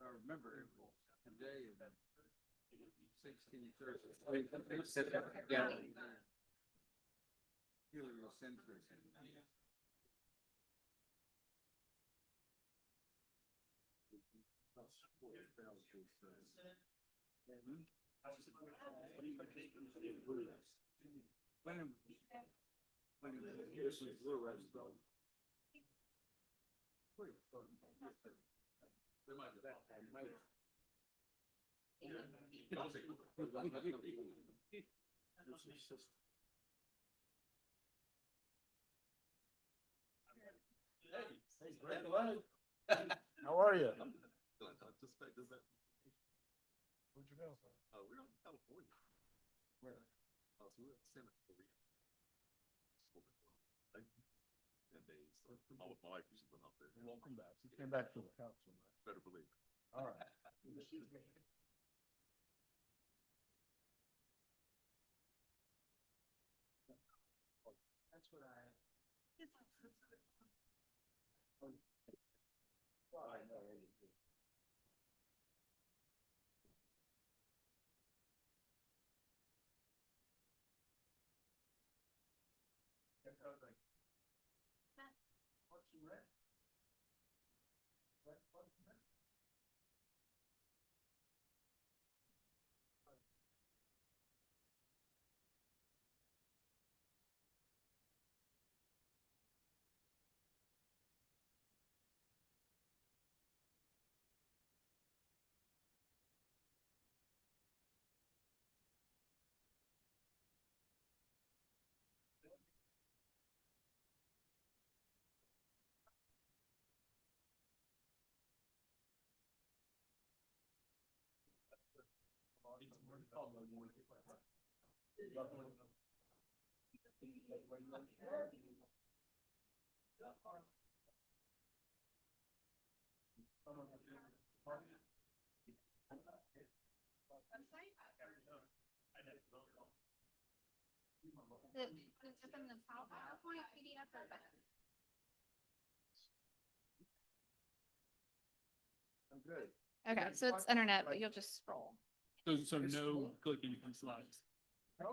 I remember today is 1630. Yeah. Heliocentric. How are you? Where'd you go? We're in California. Where? So we're at Santa Clarita. And my wife used to live out there. Welcome back. You came back to the council. Better believe it. All right. That's what I. Open the PowerPoint PDF or better? I'm good. Okay, so it's internet, but you'll just scroll. So no clicking from slides. Can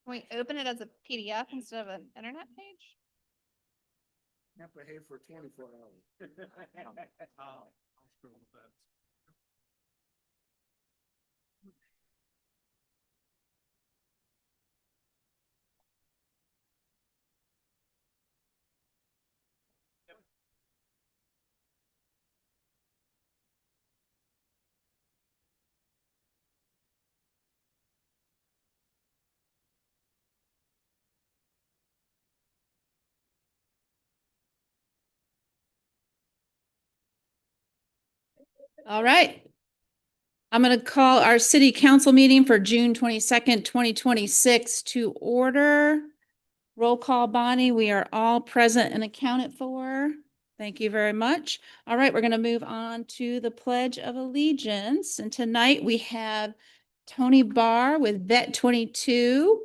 we open it as a PDF instead of an internet page? Can't behave for 24 hours. I'll scroll with that. All right. I'm going to call our city council meeting for June 22nd, 2026 to order. Roll call, Bonnie. We are all present and accounted for. Thank you very much. All right, we're going to move on to the Pledge of Allegiance. And tonight we have Tony Barr with Vet 22.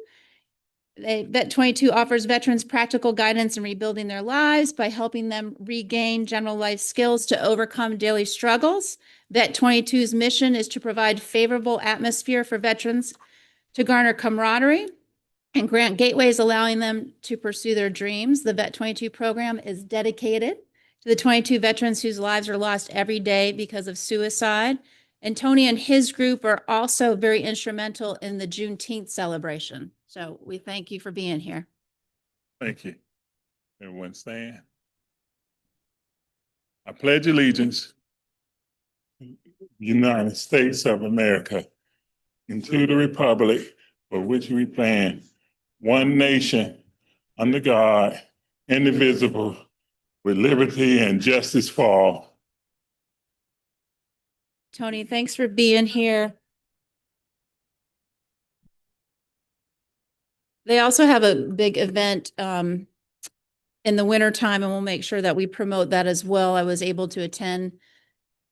Vet 22 offers veterans practical guidance in rebuilding their lives by helping them regain general life skills to overcome daily struggles. Vet 22's mission is to provide favorable atmosphere for veterans to garner camaraderie and grant gateways allowing them to pursue their dreams. The Vet 22 program is dedicated to the 22 veterans whose lives are lost every day because of suicide. And Tony and his group are also very instrumental in the Juneteenth celebration. So we thank you for being here. Thank you. Everyone stand. I pledge allegiance to the United States of America and to the republic for which we stand, one nation, under God, indivisible, with liberty and justice for all. Tony, thanks for being here. They also have a big event in the winter time, and we'll make sure that we promote that as well. I was able to attend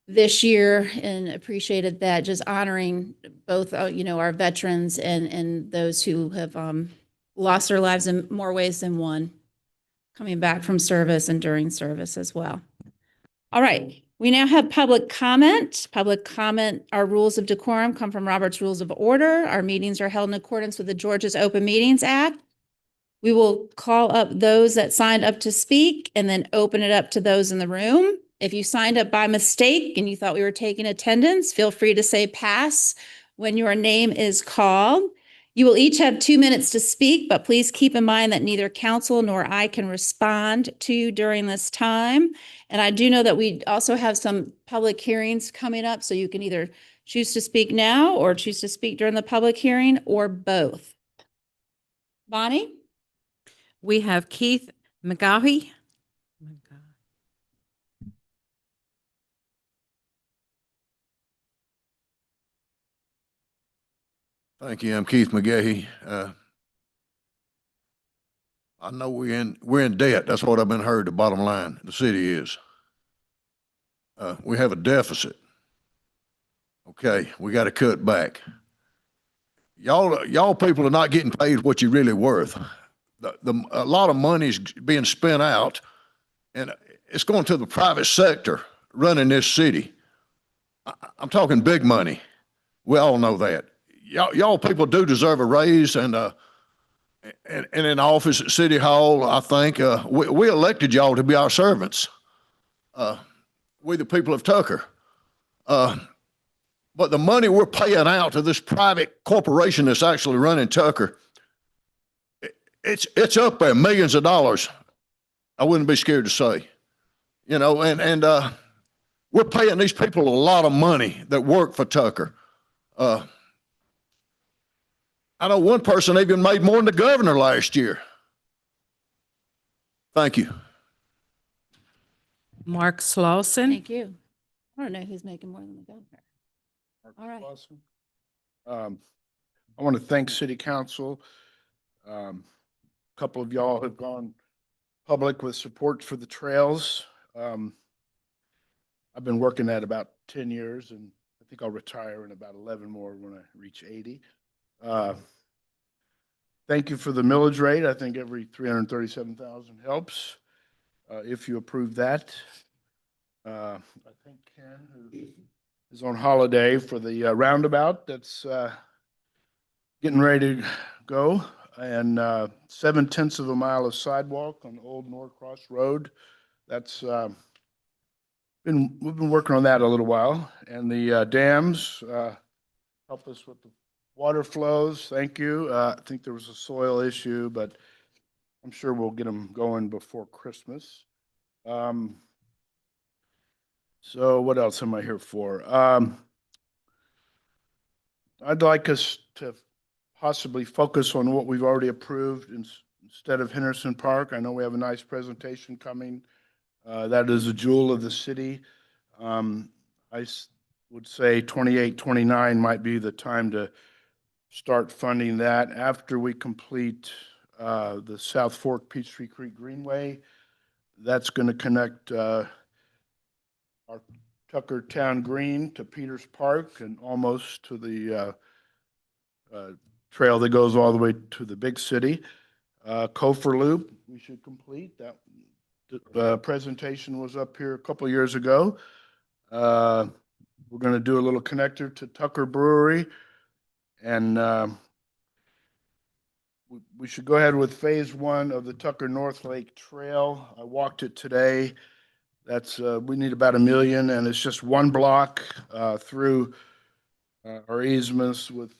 this year and appreciated that, just honoring both, our veterans and those who have lost their lives in more ways than one, coming back from service and during service as well. All right, we now have public comment. Public comment, our rules of decorum come from Robert's Rules of Order. Our meetings are held in accordance with the Georgia's Open Meetings Act. We will call up those that signed up to speak and then open it up to those in the room. If you signed up by mistake and you thought we were taking attendance, feel free to say pass when your name is called. You will each have 2 minutes to speak, but please keep in mind that neither council nor I can respond to you during this time. And I do know that we also have some public hearings coming up, so you can either choose to speak now or choose to speak during the public hearing, or both. Bonnie? We have Keith McGaughy. Thank you. I'm Keith McGahey. I know we're in debt. That's what I've been heard. The bottom line, the city is. We have a deficit. Okay, we got to cut back. Y'all people are not getting paid what you're really worth. A lot of money is being spent out, and it's going to the private sector running this city. I'm talking big money. We all know that. Y'all people do deserve a raise, and in office at City Hall, I think we elected y'all to be our servants. We the people of Tucker. But the money we're paying out to this private corporation that's actually running Tucker, it's up there, millions of dollars. I wouldn't be scared to say, and we're paying these people a lot of money that work for Tucker. I know one person even made more than the governor last year. Thank you. Mark Slauson. Thank you. I don't know who's making more than the governor. All right. I want to thank City Council. A couple of y'all have gone public with support for the trails. I've been working at about 10 years, and I think I'll retire in about 11 more when I reach 80. Thank you for the millage rate. I think every 337,000 helps if you approve that. I think Ken, who is on holiday for the roundabout, that's getting ready to go, and 7/10 of a mile of sidewalk on Old Norcross Road. That's we've been working on that a little while, and the dams help us with the water flows. Thank you. I think there was a soil issue, but I'm sure we'll get them going before Christmas. So what else am I here for? I'd like us to possibly focus on what we've already approved instead of Henderson Park. I know we have a nice presentation coming. That is a jewel of the city. I would say 28, 29 might be the time to start funding that after we complete the South Fork Peachtree Creek Greenway. That's going to connect our Tucker Town Green to Peters Park and almost to the trail that goes all the way to the big city. Kofor Loop, we should complete. That presentation was up here a couple of years ago. We're going to do a little connector to Tucker Brewery, and we should go ahead with phase 1 of the Tucker North Lake Trail. I walked it today. That's we need about $1 million, and it's just one block through our easements with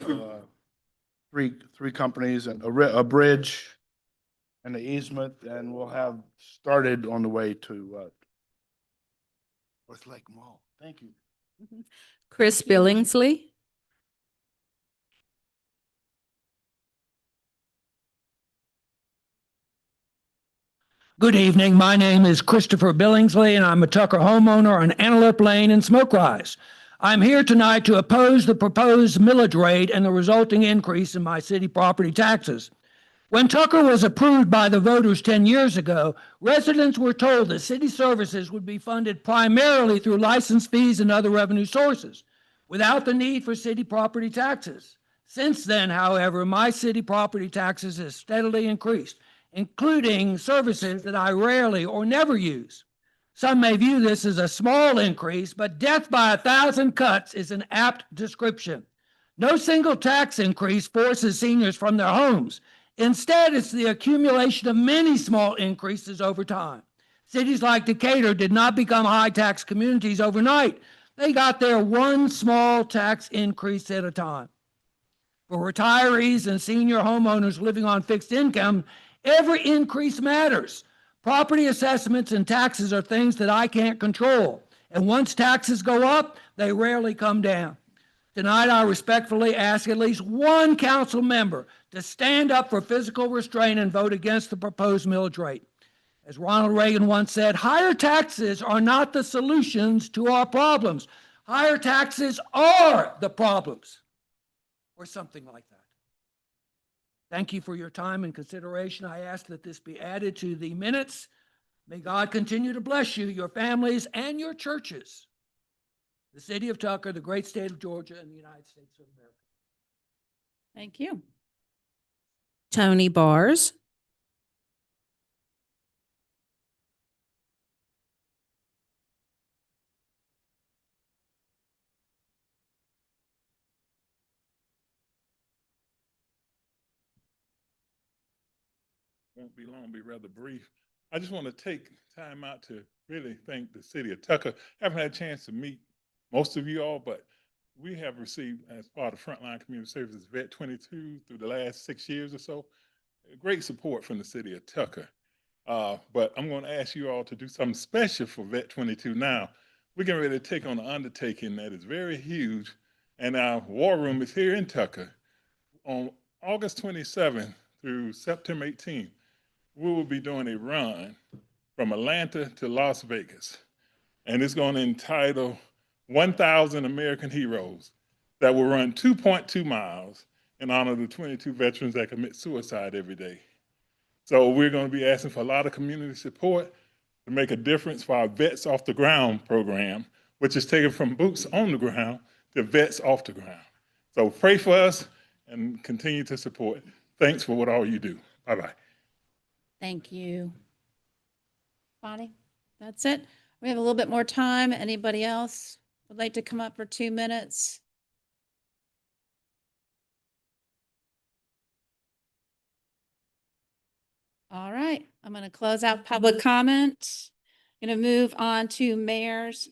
three companies and a bridge and the easement, and we'll have started on the way to North Lake Mall. Thank you. Chris Billingsley. Good evening. My name is Christopher Billingsley, and I'm a Tucker homeowner on Antelope Lane and Smoke Rise. I'm here tonight to oppose the proposed millage rate and the resulting increase in my city property taxes. When Tucker was approved by the voters 10 years ago, residents were told that city services would be funded primarily through license fees and other revenue sources, without the need for city property taxes. Since then, however, my city property taxes have steadily increased, including services that I rarely or never use. Some may view this as a small increase, but death by 1,000 cuts is an apt description. No single tax increase forces seniors from their homes. Instead, it's the accumulation of many small increases over time. Cities like Decatur did not become high-tax communities overnight. They got there one small tax increase at a time. For retirees and senior homeowners living on fixed income, every increase matters. Property assessments and taxes are things that I can't control. And once taxes go up, they rarely come down. Tonight, I respectfully ask at least one council member to stand up for physical restraint and vote against the proposed millage rate. As Ronald Reagan once said, higher taxes are not the solutions to our problems. Higher taxes are the problems, or something like that. Thank you for your time and consideration. I ask that this be added to the minutes. May God continue to bless you, your families, and your churches. The city of Tucker, the great state of Georgia, and the United States of America. Thank you. Tony Bars, Won't be long, be rather brief. I just want to take time out to really thank the city of Tucker. I haven't had a chance to meet most of you all, but we have received, as part of Frontline Community Services, Vet 22 through the last 6 years or so, great support from the city of Tucker. But I'm going to ask you all to do something special for Vet 22 now. We're getting ready to take on an undertaking that is very huge, and our war room is here in Tucker. On August 27th through September 18th, we will be doing a run from Atlanta to Las Vegas. And it's going to entitle 1,000 American Heroes that will run 2.2 miles in honor of the 22 veterans that commit suicide every day. So we're going to be asking for a lot of community support to make a difference for our Vets Off the Ground program, which is taken from boots on the ground to vets off the ground. So pray for us and continue to support. Thanks for what all you do. Bye-bye. Thank you. Bonnie, that's it. We have a little bit more time. Anybody else would like to come up for 2 minutes? All right, I'm going to close out public comment. Going to move on to mayor's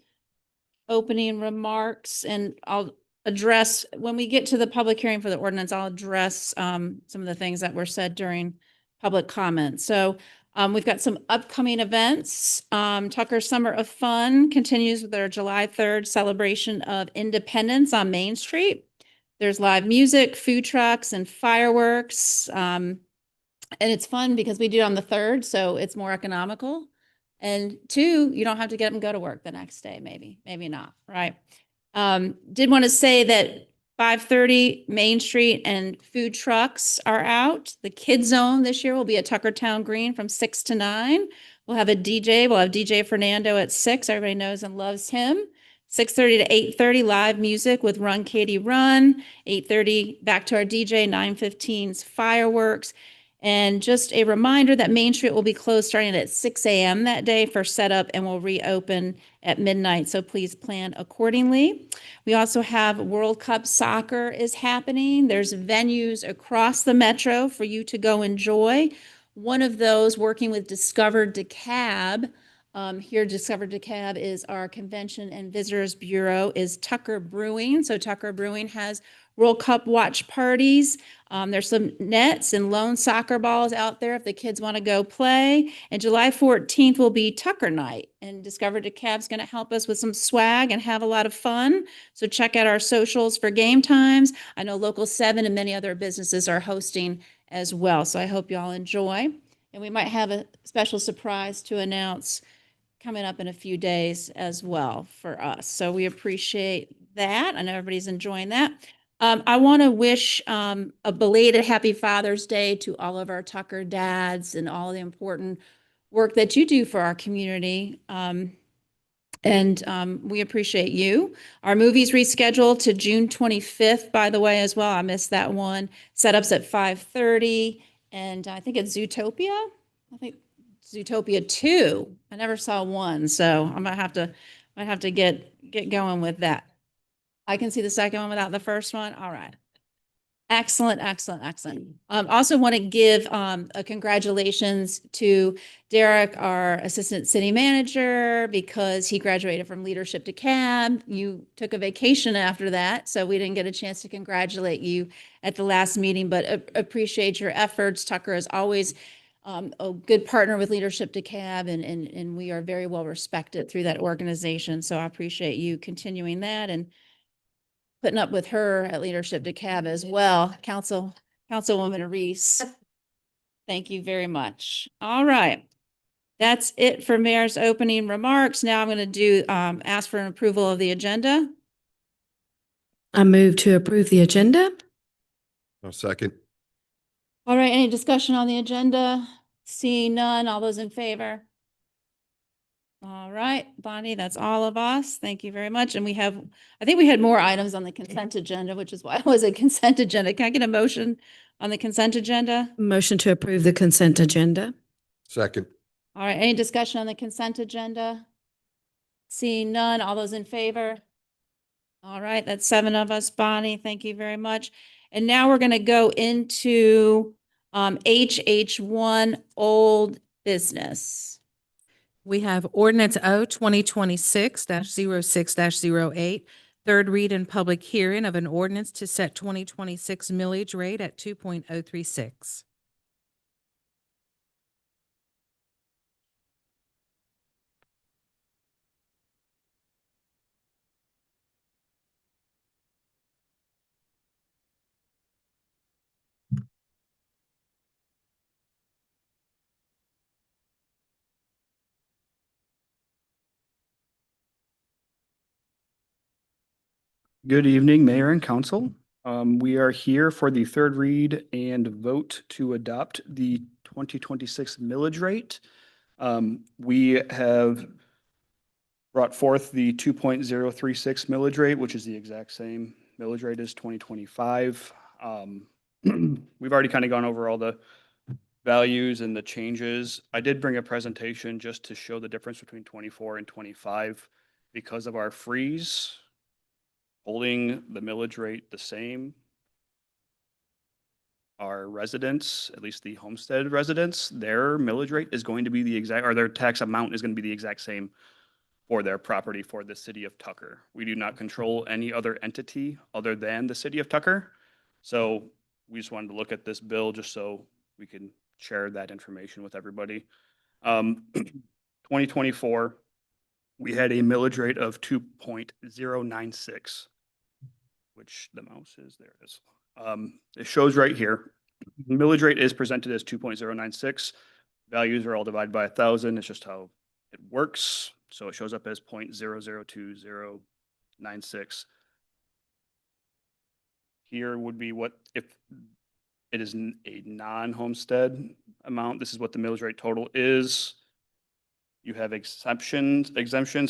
opening remarks, and I'll address, when we get to the public hearing for the ordinance, I'll address some of the things that were said during public comment. So we've got some upcoming events. Tucker Summer of Fun continues with their July 3rd celebration of Independence on Main Street. There's live music, food trucks, and fireworks. And it's fun because we do it on the 3rd, so it's more economical. And 2, you don't have to get them to go to work the next day, maybe not, right? Did want to say that 5:30 Main Street and food trucks are out. The Kid Zone this year will be at Tuckertown Green from 6 to 9. We'll have a DJ. We'll have DJ Fernando at 6. Everybody knows and loves him. 6:30 to 8:30 live music with Run Katie Run. 8:30 back to our DJ. 9:15's fireworks. And just a reminder that Main Street will be closed starting at 6 a.m. that day for setup and will reopen at midnight. So please plan accordingly. We also have World Cup soccer is happening. There's venues across the metro for you to go enjoy. One of those, working with Discover DeKalb. Here, Discover DeKalb is our Convention and Visitors Bureau, is Tucker Brewing. So Tucker Brewing has World Cup watch parties. There's some nets and lone soccer balls out there if the kids want to go play. And July 14th will be Tucker Night. And Discover DeKalb's going to help us with some swag and have a lot of fun. So check out our socials for game times. I know Local 7 and many other businesses are hosting as well. So I hope you all enjoy. And we might have a special surprise to announce coming up in a few days as well for us. So we appreciate that. I know everybody's enjoying that. I want to wish a belated Happy Father's Day to all of our Tucker dads and all the important work that you do for our community. And we appreciate you. Our movie's rescheduled to June 25th, by the way, as well. I missed that one. Setup's at 5:30, and I think it's Zootopia. I think Zootopia 2. I never saw 1, so I might have to get going with that. I can see the second one without the first one. All right. Excellent, excellent, excellent. Also want to give a congratulations to Derek, our Assistant City Manager, because he graduated from Leadership DeKalb. You took a vacation after that, so we didn't get a chance to congratulate you at the last meeting, but appreciate your efforts. Tucker is always a good partner with Leadership DeKalb, and we are very well respected through that organization. So I appreciate you continuing that and putting up with her at Leadership DeKalb as well. Councilwoman Reese. Thank you very much. All right. That's it for Mayor's opening remarks. Now I'm going to do, ask for an approval of the agenda. I move to approve the agenda. I'll second. All right, any discussion on the agenda? Seeing none, all those in favor? All right, Bonnie, that's all of us. Thank you very much. And I think we had more items on the consent agenda, which is why it was a consent agenda. Can I get a motion on the consent agenda? Motion to approve the consent agenda. Second. All right, any discussion on the consent agenda? Seeing none, all those in favor? All right, that's 7 of us. Bonnie, thank you very much. And now we're going to go into HH1 old business. We have ordinance O 2026-06-08, third read and public hearing of an ordinance to set 2026 millage rate at 2.036. Good evening, Mayor and Council. We are here for the third read and vote to adopt the 2026 millage rate. We have brought forth the 2.036 millage rate, which is the exact same millage rate as 2025. We've already kind of gone over all the values and the changes. I did bring a presentation just to show the difference between 24 and 25 because of our freeze holding the millage rate the same. Our residents, at least the homestead residents, their millage rate is going to be the exact, or their tax amount is going to be the exact same for their property for the city of Tucker. We do not control any other entity other than the city of Tucker. So we just wanted to look at this bill just so we can share that information with everybody. 2024, we had a millage rate of 2.096, which the mouse is, there it is. It shows right here, millage rate is presented as 2.096. Values are all divided by 1,000. It's just how it works. So it shows up as 0.00296. Here would be what, if it is a non-homestead amount, this is what the millage rate total is. You have exemptions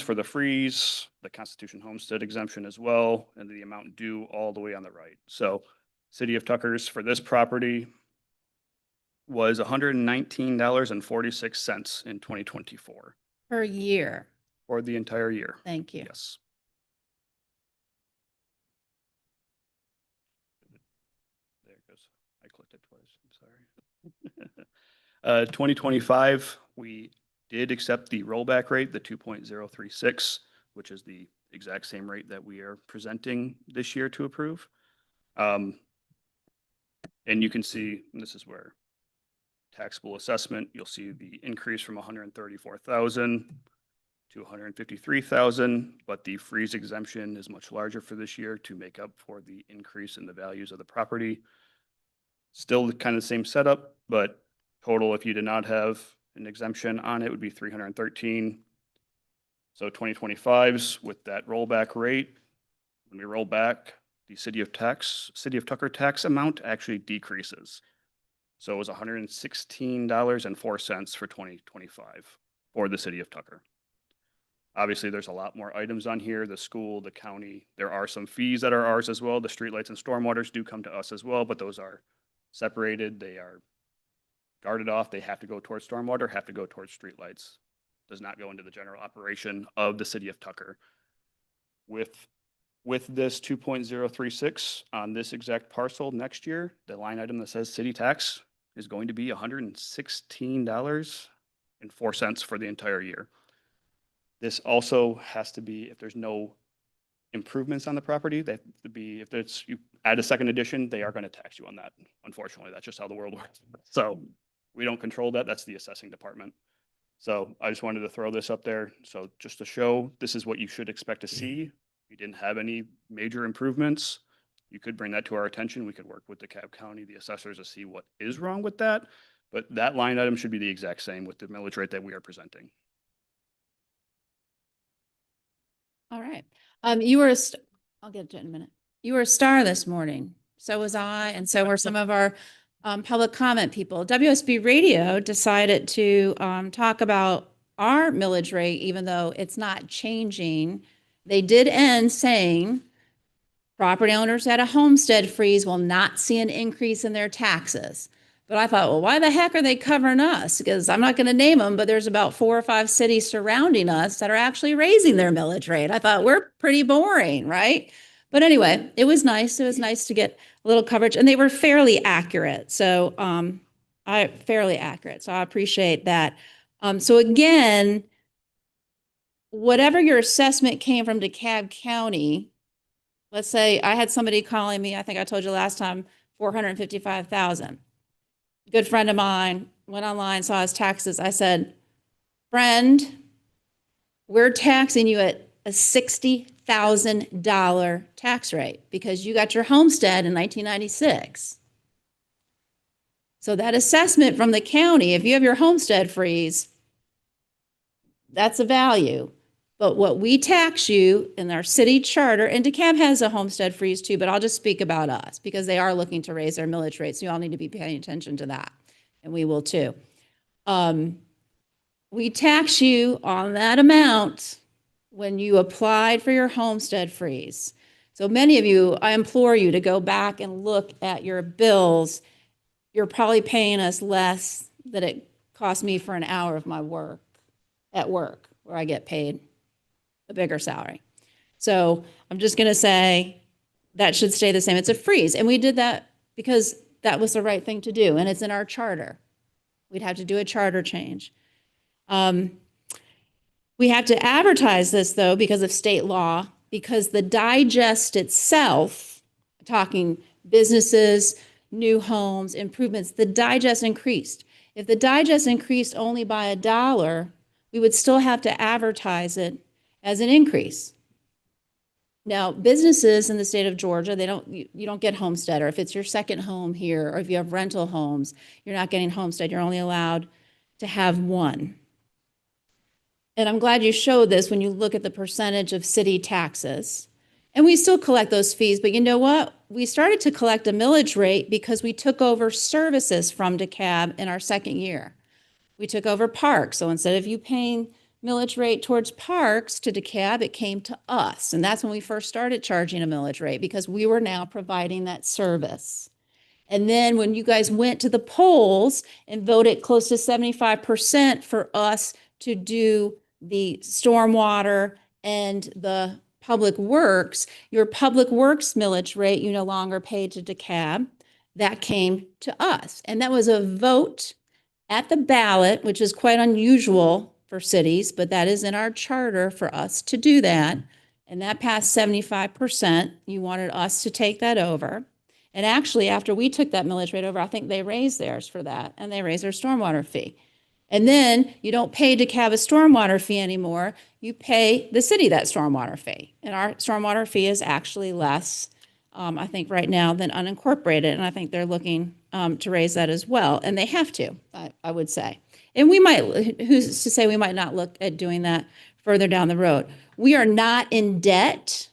for the freeze, the Constitution homestead exemption as well, and the amount due all the way on the right. So City of Tucker's for this property was $119.46 in 2024. Per year. For the entire year. Thank you. Yes. There it goes. I clicked it twice. I'm sorry. 2025, we did accept the rollback rate, the 2.036, which is the exact same rate that we are presenting this year to approve. And you can see, and this is where taxable assessment, you'll see the increase from 134,000 to 153,000, but the freeze exemption is much larger for this year to make up for the increase in the values of the property. Still kind of the same setup, but total, if you did not have an exemption on it, would be 313. So 2025s with that rollback rate, when we roll back the City of Tucker tax amount actually decreases. So it was $116.04 for 2025 for the City of Tucker. Obviously, there's a lot more items on here, the school, the county. There are some fees that are ours as well. The streetlights and stormwaters do come to us as well, but those are separated. They are guarded off. They have to go towards stormwater, have to go towards streetlights. Does not go into the general operation of the City of Tucker. With this 2.036 on this exact parcel next year, the line item that says city tax is going to be $116.04 for the entire year. This also has to be, if there's no improvements on the property, they have to be, if it's, you add a second addition, they are going to tax you on that. Unfortunately, that's just how the world works. So we don't control that. That's the assessing department. So I just wanted to throw this up there. So just to show, this is what you should expect to see. If you didn't have any major improvements, you could bring that to our attention. We could work with DeKalb County, the assessors, to see what is wrong with that. But that line item should be the exact same with the millage rate that we are presenting. All right. I'll get to it in a minute. You were a star this morning. So was I, and so were some of our public comment people. WSB Radio decided to talk about our millage rate, even though it's not changing. They did end saying property owners at a homestead freeze will not see an increase in their taxes. But I thought, well, why the heck are they covering us? Because I'm not going to name them, but there's about 4 or 5 cities surrounding us that are actually raising their millage rate. I thought we're pretty boring, right? But anyway, it was nice. It was nice to get a little coverage, and they were fairly accurate. So fairly accurate. So I appreciate that. So again, whatever your assessment came from DeKalb County, let's say I had somebody calling me, I think I told you last time, $455,000. Good friend of mine went online, saw his taxes. I said, friend, we're taxing you at a $60,000 tax rate because you got your homestead in 1996. So that assessment from the county, if you have your homestead freeze, that's a value. But what we tax you in our city charter, and DeKalb has a homestead freeze too, but I'll just speak about us because they are looking to raise their millage rates. So you all need to be paying attention to that, and we will too. We tax you on that amount when you applied for your homestead freeze. So many of you, I implore you to go back and look at your bills. You're probably paying us less than it cost me for an hour of my work at work, where I get paid a bigger salary. So I'm just going to say that should stay the same. It's a freeze. And we did that because that was the right thing to do. And it's in our charter. We'd have to do a charter change. We have to advertise this though, because of state law, because the digest itself, talking businesses, new homes, improvements, the digest increased. If the digest increased only by $1, we would still have to advertise it as an increase. Now, businesses in the state of Georgia, you don't get homestead, or if it's your second home here, or if you have rental homes, you're not getting homestead. You're only allowed to have one. And I'm glad you showed this when you look at the percentage of city taxes. And we still collect those fees, but you know what? We started to collect a millage rate because we took over services from DeKalb in our second year. We took over parks. So instead of you paying millage rate towards parks to DeKalb, it came to us. And that's when we first started charging a millage rate, because we were now providing that service. And then when you guys went to the polls and voted close to 75% for us to do the stormwater and the public works, your public works millage rate, you no longer paid to DeKalb. That came to us. And that was a vote at the ballot, which is quite unusual for cities, but that is in our charter for us to do that. And that passed 75%. You wanted us to take that over. And actually, after we took that millage rate over, I think they raised theirs for that, and they raised their stormwater fee. And then you don't pay DeKalb a stormwater fee anymore. You pay the city that stormwater fee. And our stormwater fee is actually less, I think right now, than unincorporated. And I think they're looking to raise that as well. And they have to, I would say. And we might, who's to say we might not look at doing that further down the road. We are not in debt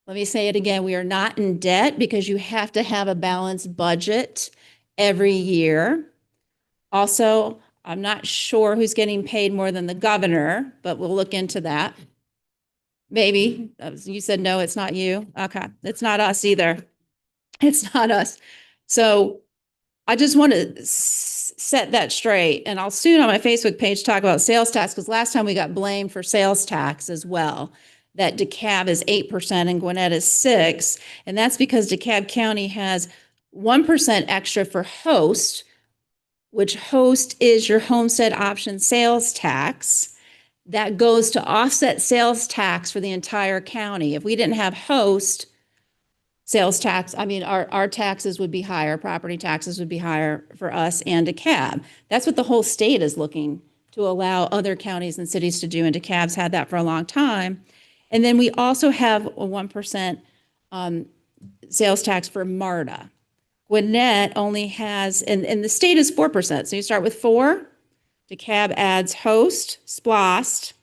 Let me say it again. We are not in debt because you have to have a balanced budget every year. Also, I'm not sure who's getting paid more than the governor, but we'll look into that. Maybe. You said no, it's not you. Okay. It's not us either. It's not us. So I just want to set that straight. And I'll soon on my Facebook page talk about sales tax, because last time we got blamed for sales tax as well. That DeKalb is 8% and Gwinnett is 6%. And that's because DeKalb County has 1% extra for host, which host is your homestead option sales tax. That goes to offset sales tax for the entire county. If we didn't have host sales tax, I mean, our taxes would be higher, property taxes would be higher for us and DeKalb. That's what the whole state is looking to allow other counties and cities to do, and DeKalb's had that for a long time. And then we also have a 1% sales tax for MARTA. Gwinnett only has, and the state is 4%. So you start with 4. DeKalb adds host, SPLOST,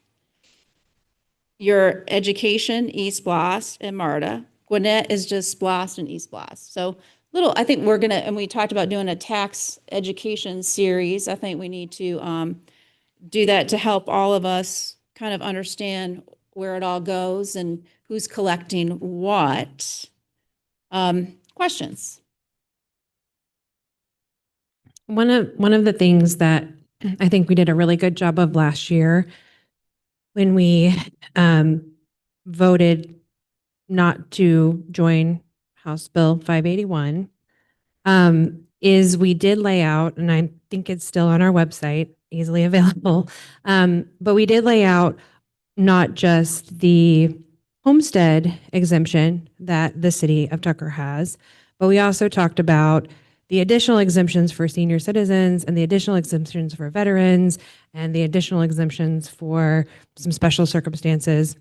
your education, eSPLOST, and MARTA. Gwinnett is just SPLOST and eSPLOST. So I think we're gonna, and we talked about doing a tax education series. I think we need to do that to help all of us kind of understand where it all goes and who's collecting what. Questions? One of the things that I think we did a really good job of last year when we voted not to join House Bill 581 is we did lay out, and I think it's still on our website, easily available, but we did lay out not just the homestead exemption that the city of Tucker has, but we also talked about the additional exemptions for senior citizens and the additional exemptions for veterans and the additional exemptions for some special circumstances,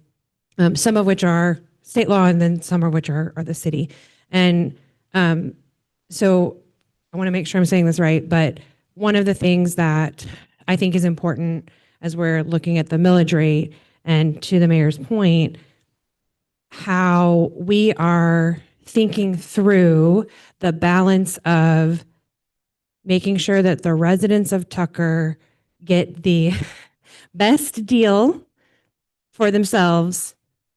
some of which are state law and then some of which are the city. And so I want to make sure I'm saying this right, but one of the things that I think is important as we're looking at the millage rate, and to the mayor's point, how we are thinking through the balance of making sure that the residents of Tucker get the best deal for themselves,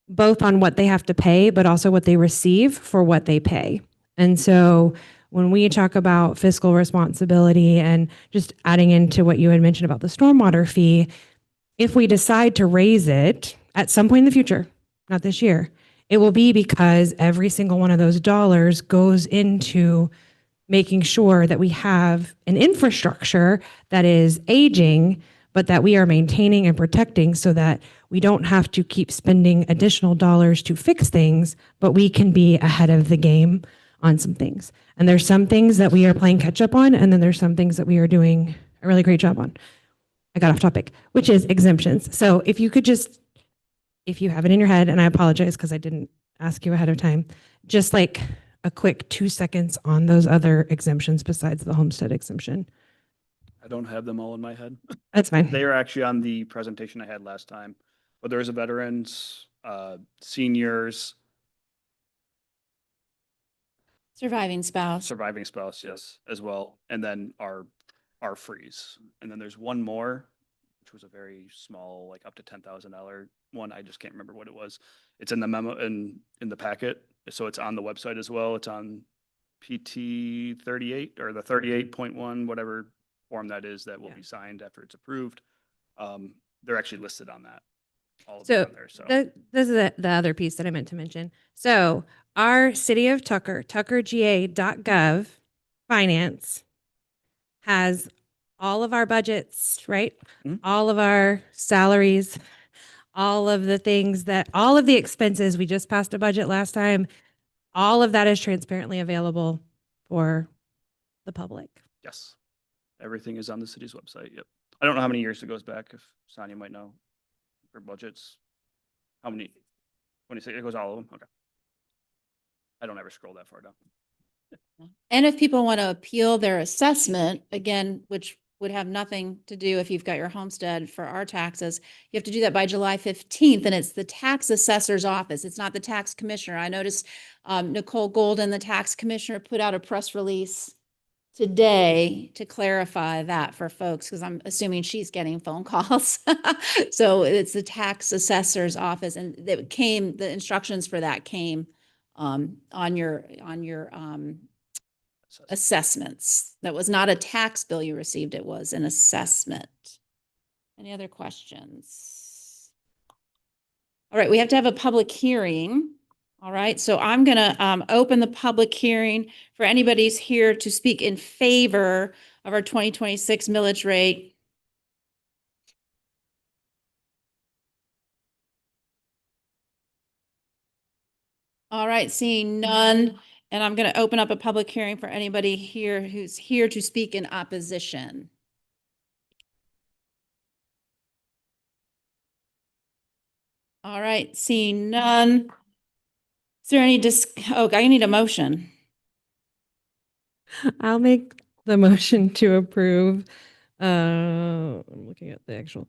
both on what they have to pay, but also what they receive for what they pay. And so when we talk about fiscal responsibility and just adding into what you had mentioned about the stormwater fee, if we decide to raise it at some point in the future, not this year, it will be because every single one of those dollars goes into making sure that we have an infrastructure that is aging, but that we are maintaining and protecting so that we don't have to keep spending additional dollars to fix things, but we can be ahead of the game on some things. And there's some things that we are playing catch up on, and then there's some things that we are doing a really great job on. I got off topic, which is exemptions. So if you could just, if you have it in your head, and I apologize because I didn't ask you ahead of time, just like a quick 2 seconds on those other exemptions besides the homestead exemption. I don't have them all in my head. That's fine. They are actually on the presentation I had last time, but there is a veterans, seniors, Surviving spouse. surviving spouse, yes, as well, and then our freeze. And then there's one more, which was a very small, like up to $10,000 one. I just can't remember what it was. It's in the memo in the packet. So it's on the website as well. It's on PT 38 or the 38.1, whatever form that is that will be signed after it's approved. They're actually listed on that. All of them So on there. So this is the other piece that I meant to mention. So our city of Tucker, tuckerga.gov finance has all of our budgets, right? Mhm. All of our salaries, all of the things that, all of the expenses. We just passed a budget last time. All of that is transparently available for the public. yes, everything is on the city's website. Yep. I don't know how many years it goes back. If Sonia might know for budgets. How many? 26, it goes all of them. Okay. I don't ever scroll that far down. And if people want to appeal their assessment, again, which would have nothing to do if you've got your homestead for our taxes. You have to do that by July 15th, and it's the tax assessor's office. It's not the tax commissioner. I noticed Nicole Golden, the tax commissioner, put out a press release today to clarify that for folks, because I'm assuming she's getting phone calls. So it's the tax assessor's office, and the instructions for that came on your assessments. That was not a tax bill you received, it was an assessment. Any other questions? All right, we have to have a public hearing. All right, so I'm gonna open the public hearing for anybody who's here to speak in favor of our 2026 millage rate. All right, seeing none, and I'm going to open up a public hearing for anybody here who's here to speak in opposition. All right, seeing none. Is there any I need a motion. I'll make the motion to approve. I'm looking at the actual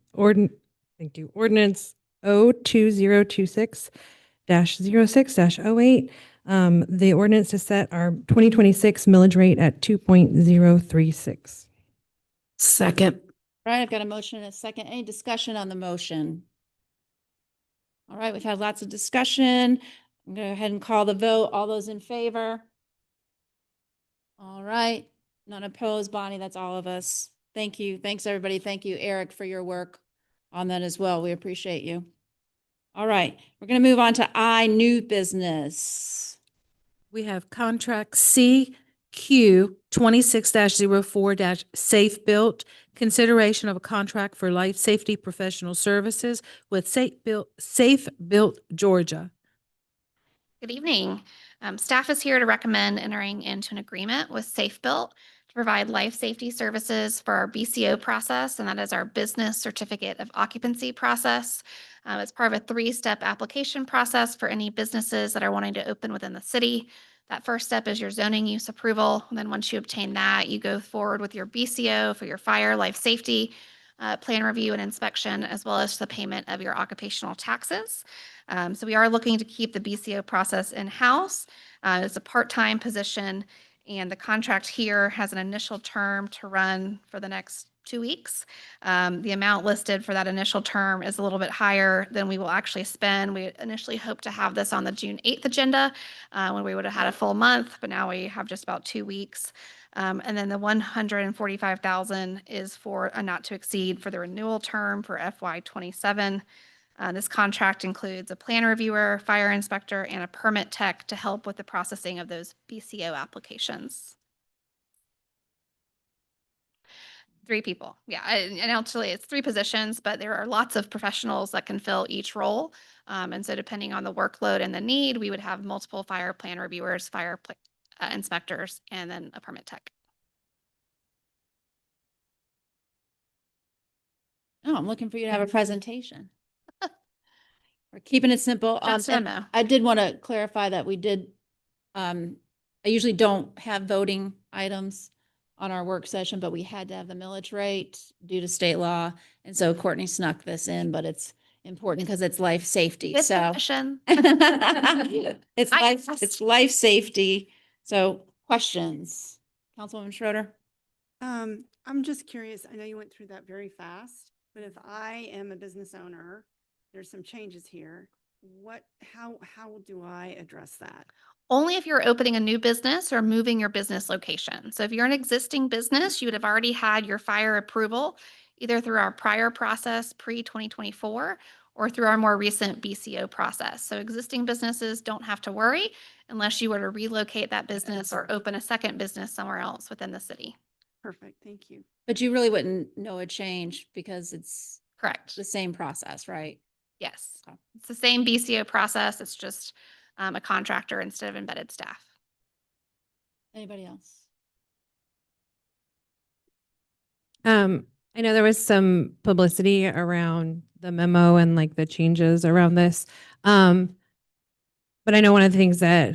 thank you. Ordinance 02026-06-08. The ordinance to set our 2026 millage rate at 2.036. Second. All right, I've got a motion and a second. Any discussion on the motion? All right, we've had lots of discussion. I'm going to go ahead and call the vote. All those in favor? All right, none opposed. Bonnie, that's all of us. Thank you. Thanks, everybody. Thank you, Eric, for your work on that as well. We appreciate you. All right, we're going to move on to new business. We have contract CQ 26-04- Safe Built, consideration of a contract for life safety professional services with Safe Built Georgia. Good evening. Staff is here to recommend entering into an agreement with Safe Built to provide life safety services for our BCO process, and that is our Business Certificate of Occupancy process. It's part of a 3-step application process for any businesses that are wanting to open within the city. That first step is your zoning use approval. And then once you obtain that, you go forward with your BCO for your fire, life safety, plan review and inspection, as well as the payment of your occupational taxes. So we are looking to keep the BCO process in-house. It's a part-time position, and the contract here has an initial term to run for the next 2 weeks. The amount listed for that initial term is a little bit higher than we will actually spend. We initially hoped to have this on the June 8th agenda when we would have had a full month, but now we have just about 2 weeks. And then the $145,000 is for a not to exceed for the renewal term for FY27. This contract includes a plan reviewer, fire inspector, and a permit tech to help with the processing of those BCO applications. 3 people. Yeah, and actually it's 3 positions, but there are lots of professionals that can fill each role. And so depending on the workload and the need, we would have multiple fire plan reviewers, inspectors, and then a permit tech. Oh, I'm looking for you to have a presentation. We're keeping it simple. That's And demo. I did want to clarify that we did, I usually don't have voting items on our work session, but we had to have the millage rate due to state law. And so Courtney snuck this in, but it's important because it's life safety. With So permission. it's life safety. So questions, Councilwoman Schroeder? I'm just curious. I know you went through that very fast, but if I am a business owner, there's some changes here. How do I address that? Only if you're opening a new business or moving your business location. So if you're an existing business, you would have already had your fire approval, either through our prior process pre-2024 or through our more recent BCO process. So existing businesses don't have to worry unless you were to relocate that business or open a second business somewhere else within the city. Perfect. Thank you. But you really wouldn't know a change because it's Correct. the same process, right? Yes. It's the same BCO process. It's just a contractor instead of embedded staff. Anybody else? I know there was some publicity around the memo and like the changes around this. But I know one of the things that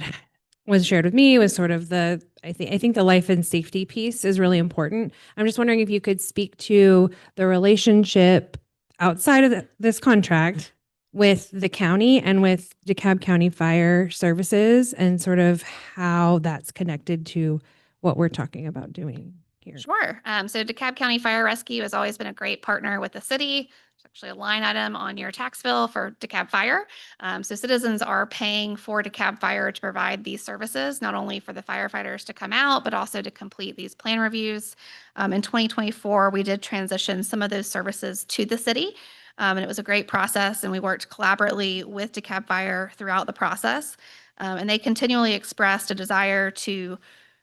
was shared with me was sort of I think the life and safety piece is really important. I'm just wondering if you could speak to the relationship outside of this contract with the county and with DeKalb County Fire Services and sort of how that's connected to what we're talking about doing here. Sure. So DeKalb County Fire Rescue has always been a great partner with the city. There's actually a line item on your tax bill for DeKalb Fire. So citizens are paying for DeKalb Fire to provide these services, not only for the firefighters to come out, but also to complete these plan reviews. In 2024, we did transition some of those services to the city. And it was a great process, and we worked collaboratively with DeKalb Fire throughout the process. And they continually expressed a desire to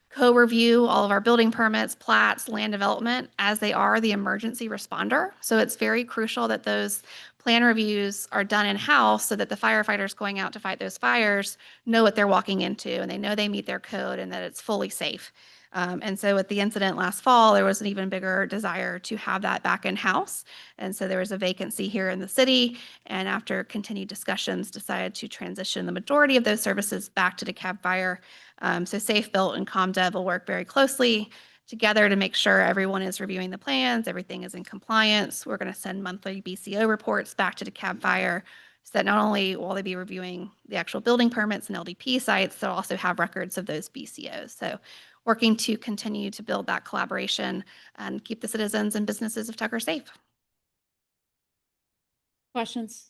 co-review all of our building permits, plats, land development, as they are the emergency responder. So it's very crucial that those plan reviews are done in-house so that the firefighters going out to fight those fires know what they're walking into, and they know they meet their code and that it's fully safe. And so with the incident last fall, there was an even bigger desire to have that back in-house. And so there was a vacancy here in the city, and after continued discussions, decided to transition the majority of those services back to DeKalb Fire. So Safe Built and ComDev will work very closely together to make sure everyone is reviewing the plans, everything is in compliance. We're going to send monthly BCO reports back to DeKalb Fire so that not only will they be reviewing the actual building permits and LDP sites, they'll also have records of those BCOs. So working to continue to build that collaboration and keep the citizens and businesses of Tucker safe. Questions?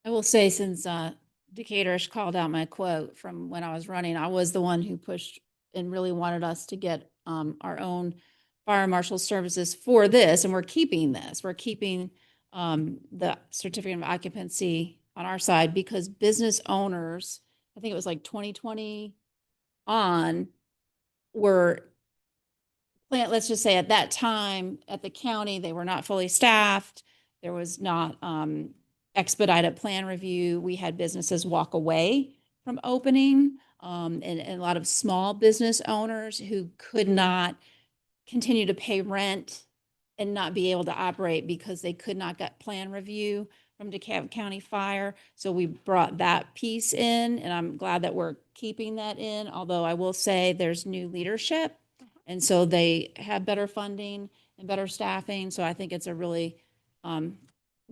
I will say, since Decatur called out my quote from when I was running, I was the one who pushed and really wanted us to get our own fire marshal services for this, and we're keeping this. We're keeping the certificate of occupancy on our side because business owners, I think it was like 2020 on, were let's just say at that time at the county, they were not fully staffed. There was not expedited plan review. We had businesses walk away from opening, and a lot of small business owners who could not continue to pay rent and not be able to operate because they could not get plan review from DeKalb County Fire. So we brought that piece in, and I'm glad that we're keeping that in, although I will say there's new leadership. And so they have better funding and better staffing. So I think it's a really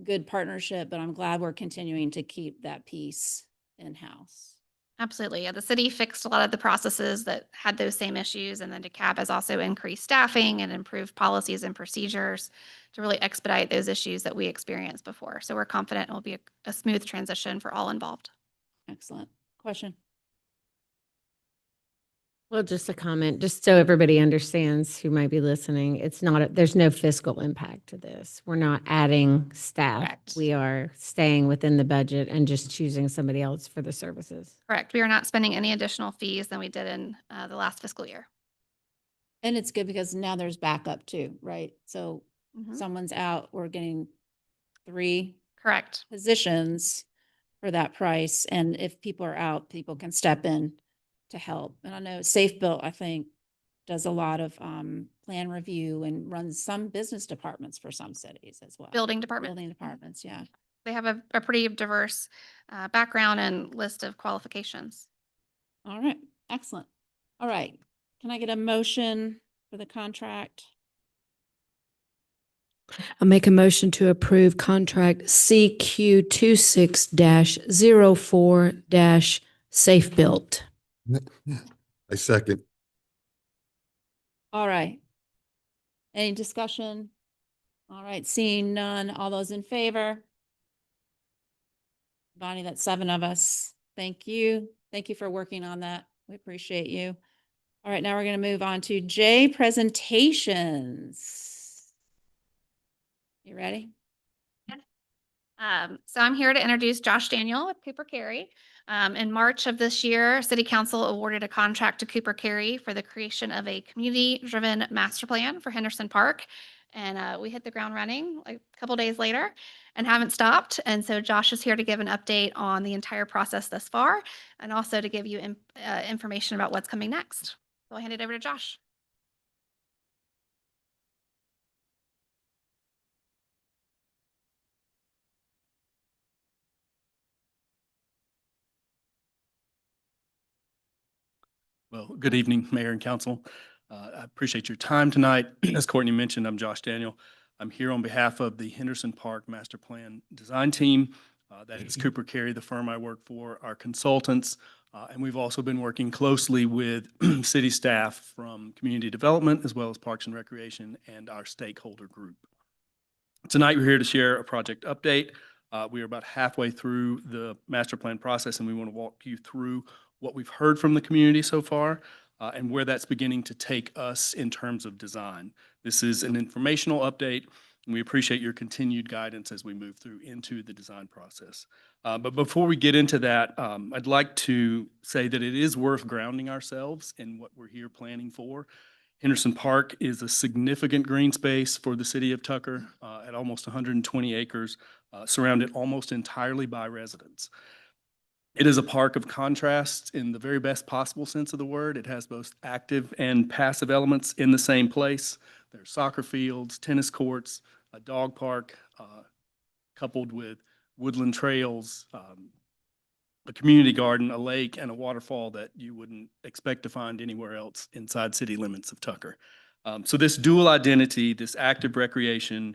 good partnership, but I'm glad we're continuing to keep that piece in-house. Absolutely. Yeah, the city fixed a lot of the processes that had those same issues, and then DeKalb has also increased staffing and improved policies and procedures to really expedite those issues that we experienced before. So we're confident it will be a smooth transition for all involved. Excellent. Question? Well, just a comment, just so everybody understands who might be listening, it's not, there's no fiscal impact to this. We're not adding staff. Correct. We are staying within the budget and just choosing somebody else for the services. Correct. We are not spending any additional fees than we did in the last fiscal year. And it's good because now there's backup too, right? So someone's out, we're getting 3 Correct. positions for that price. And if people are out, people can step in to help. And I know Safe Built, I think, does a lot of plan review and runs some business departments for some cities as well. Building department. Building departments, yeah. They have a pretty diverse background and list of qualifications. All right, excellent. All right, can I get a motion for the contract? I'll make a motion to approve contract CQ 26-04- Safe Built. I second. All right. Any discussion? All right, seeing none, all those in favor? Bonnie, that's 7 of us. Thank you. Thank you for working on that. We appreciate you. All right, now we're going to move on to J, presentations. You ready? So I'm here to introduce Josh Daniel with Cooper Carey. In March of this year, City Council awarded a contract to Cooper Carey for the creation of a community-driven master plan for Henderson Park. And we hit the ground running like a couple days later and haven't stopped. And so Josh is here to give an update on the entire process thus far and also to give you information about what's coming next. So I'll hand it over to Josh. Well, good evening, Mayor and Council. I appreciate your time tonight. As Courtney mentioned, I'm Josh Daniel. I'm here on behalf of the Henderson Park Master Plan Design Team. That is Cooper Carey, the firm I work for, our consultants. And we've also been working closely with city staff from community development as well as Parks and Recreation and our stakeholder group. Tonight, we're here to share a project update. We are about halfway through the master plan process, and we want to walk you through what we've heard from the community so far and where that's beginning to take us in terms of design. This is an informational update, and we appreciate your continued guidance as we move through into the design process. But before we get into that, I'd like to say that it is worth grounding ourselves in what we're here planning for. Henderson Park is a significant green space for the city of Tucker at almost 120 acres, surrounded almost entirely by residents. It is a park of contrasts in the very best possible sense of the word. It has both active and passive elements in the same place. There's soccer fields, tennis courts, a dog park, coupled with woodland trails, a community garden, a lake, and a waterfall that you wouldn't expect to find anywhere else inside city limits of Tucker. So this dual identity, this active recreation,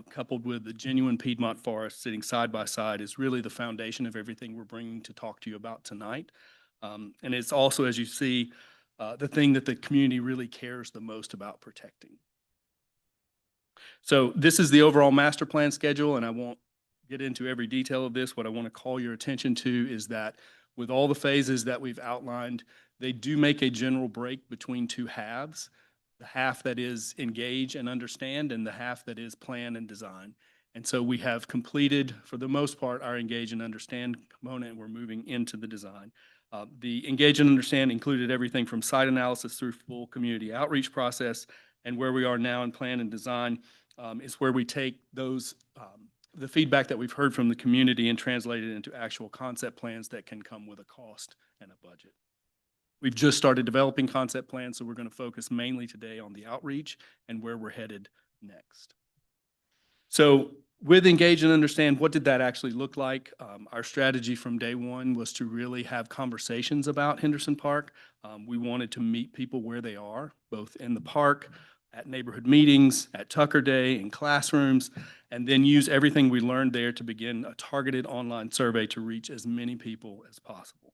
coupled with the genuine Piedmont forest sitting side by side is really the foundation of everything we're bringing to talk to you about tonight. And it's also, as you see, the thing that the community really cares the most about protecting. So this is the overall master plan schedule, and I won't get into every detail of this. What I want to call your attention to is that with all the phases that we've outlined, they do make a general break between two halves. The half that is engage and understand and the half that is plan and design. And so we have completed, for the most part, our engage and understand component, and we're moving into the design. The engage and understand included everything from site analysis through full community outreach process, and where we are now in plan and design is where we take those the feedback that we've heard from the community and translate it into actual concept plans that can come with a cost and a budget. We've just started developing concept plans, so we're going to focus mainly today on the outreach and where we're headed next. So with engage and understand, what did that actually look like? Our strategy from day one was to really have conversations about Henderson Park. We wanted to meet people where they are, both in the park, at neighborhood meetings, at Tucker Day, in classrooms, and then use everything we learned there to begin a targeted online survey to reach as many people as possible.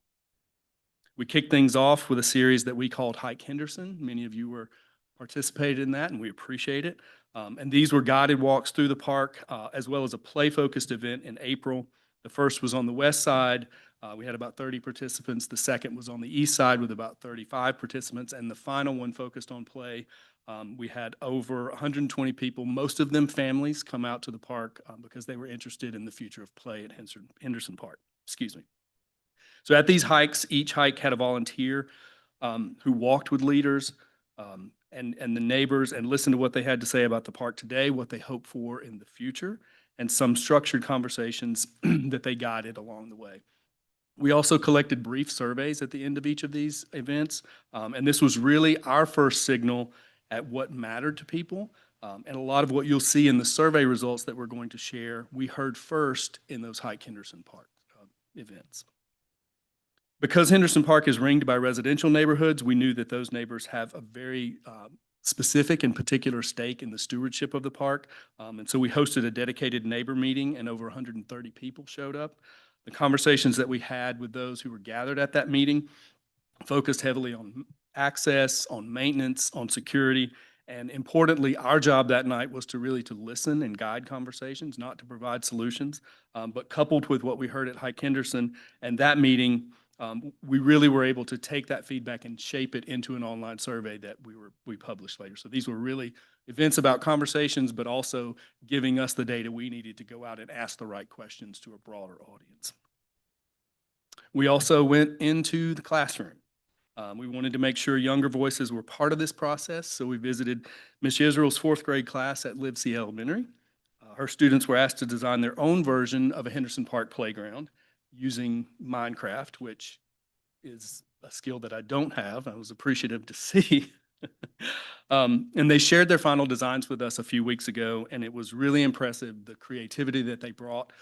We kicked things off with a series that we called Hike Henderson. Many of you were participated in that, and we appreciate it. And these were guided walks through the park, as well as a play-focused event in April. The first was on the west side. We had about 30 participants. The second was on the east side with about 35 participants, and the final one focused on play. We had over 120 people, most of them families, come out to the park because they were interested in the future of play at Henderson Park. Excuse me. So at these hikes, each hike had a volunteer who walked with leaders and the neighbors and listened to what they had to say about the park today, what they hope for in the future, and some structured conversations that they guided along the way. We also collected brief surveys at the end of each of these events, and this was really our first signal at what mattered to people. And a lot of what you'll see in the survey results that we're going to share, we heard first in those Hike Henderson Park events. Because Henderson Park is ringed by residential neighborhoods, we knew that those neighbors have a very specific and particular stake in the stewardship of the park. And so we hosted a dedicated neighbor meeting, and over 130 people showed up. The conversations that we had with those who were gathered at that meeting focused heavily on access, on maintenance, on security, and importantly, our job that night was to really to listen and guide conversations, not to provide solutions, but coupled with what we heard at Hike Henderson and that meeting, we really were able to take that feedback and shape it into an online survey that we published later. So these were really events about conversations, but also giving us the data we needed to go out and ask the right questions to a broader audience. We also went into the classroom. We wanted to make sure younger voices were part of this process, so we visited Ms. Israel's 4th grade class at Livesey Elementary. Her students were asked to design their own version of a Henderson Park playground using Minecraft, which is a skill that I don't have. I was appreciative to see. And they shared their final designs with us a few weeks ago, and it was really impressive, the creativity that they brought.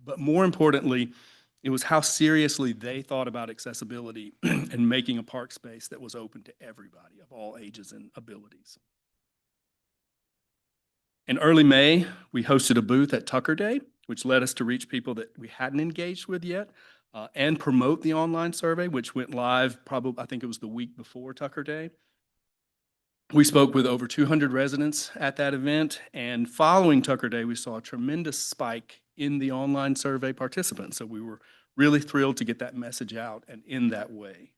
But more importantly, It was how seriously they thought about accessibility and making a park space that was open to everybody of all ages and abilities. In early May, we hosted a booth at Tucker Day, which led us to reach people that we hadn't engaged with yet, and promote the online survey, which went live probably, I think it was the week before Tucker Day. We spoke with over 200 residents at that event, and following Tucker Day, we saw a tremendous spike in the online survey participants. So we were really thrilled to get that message out and in that way.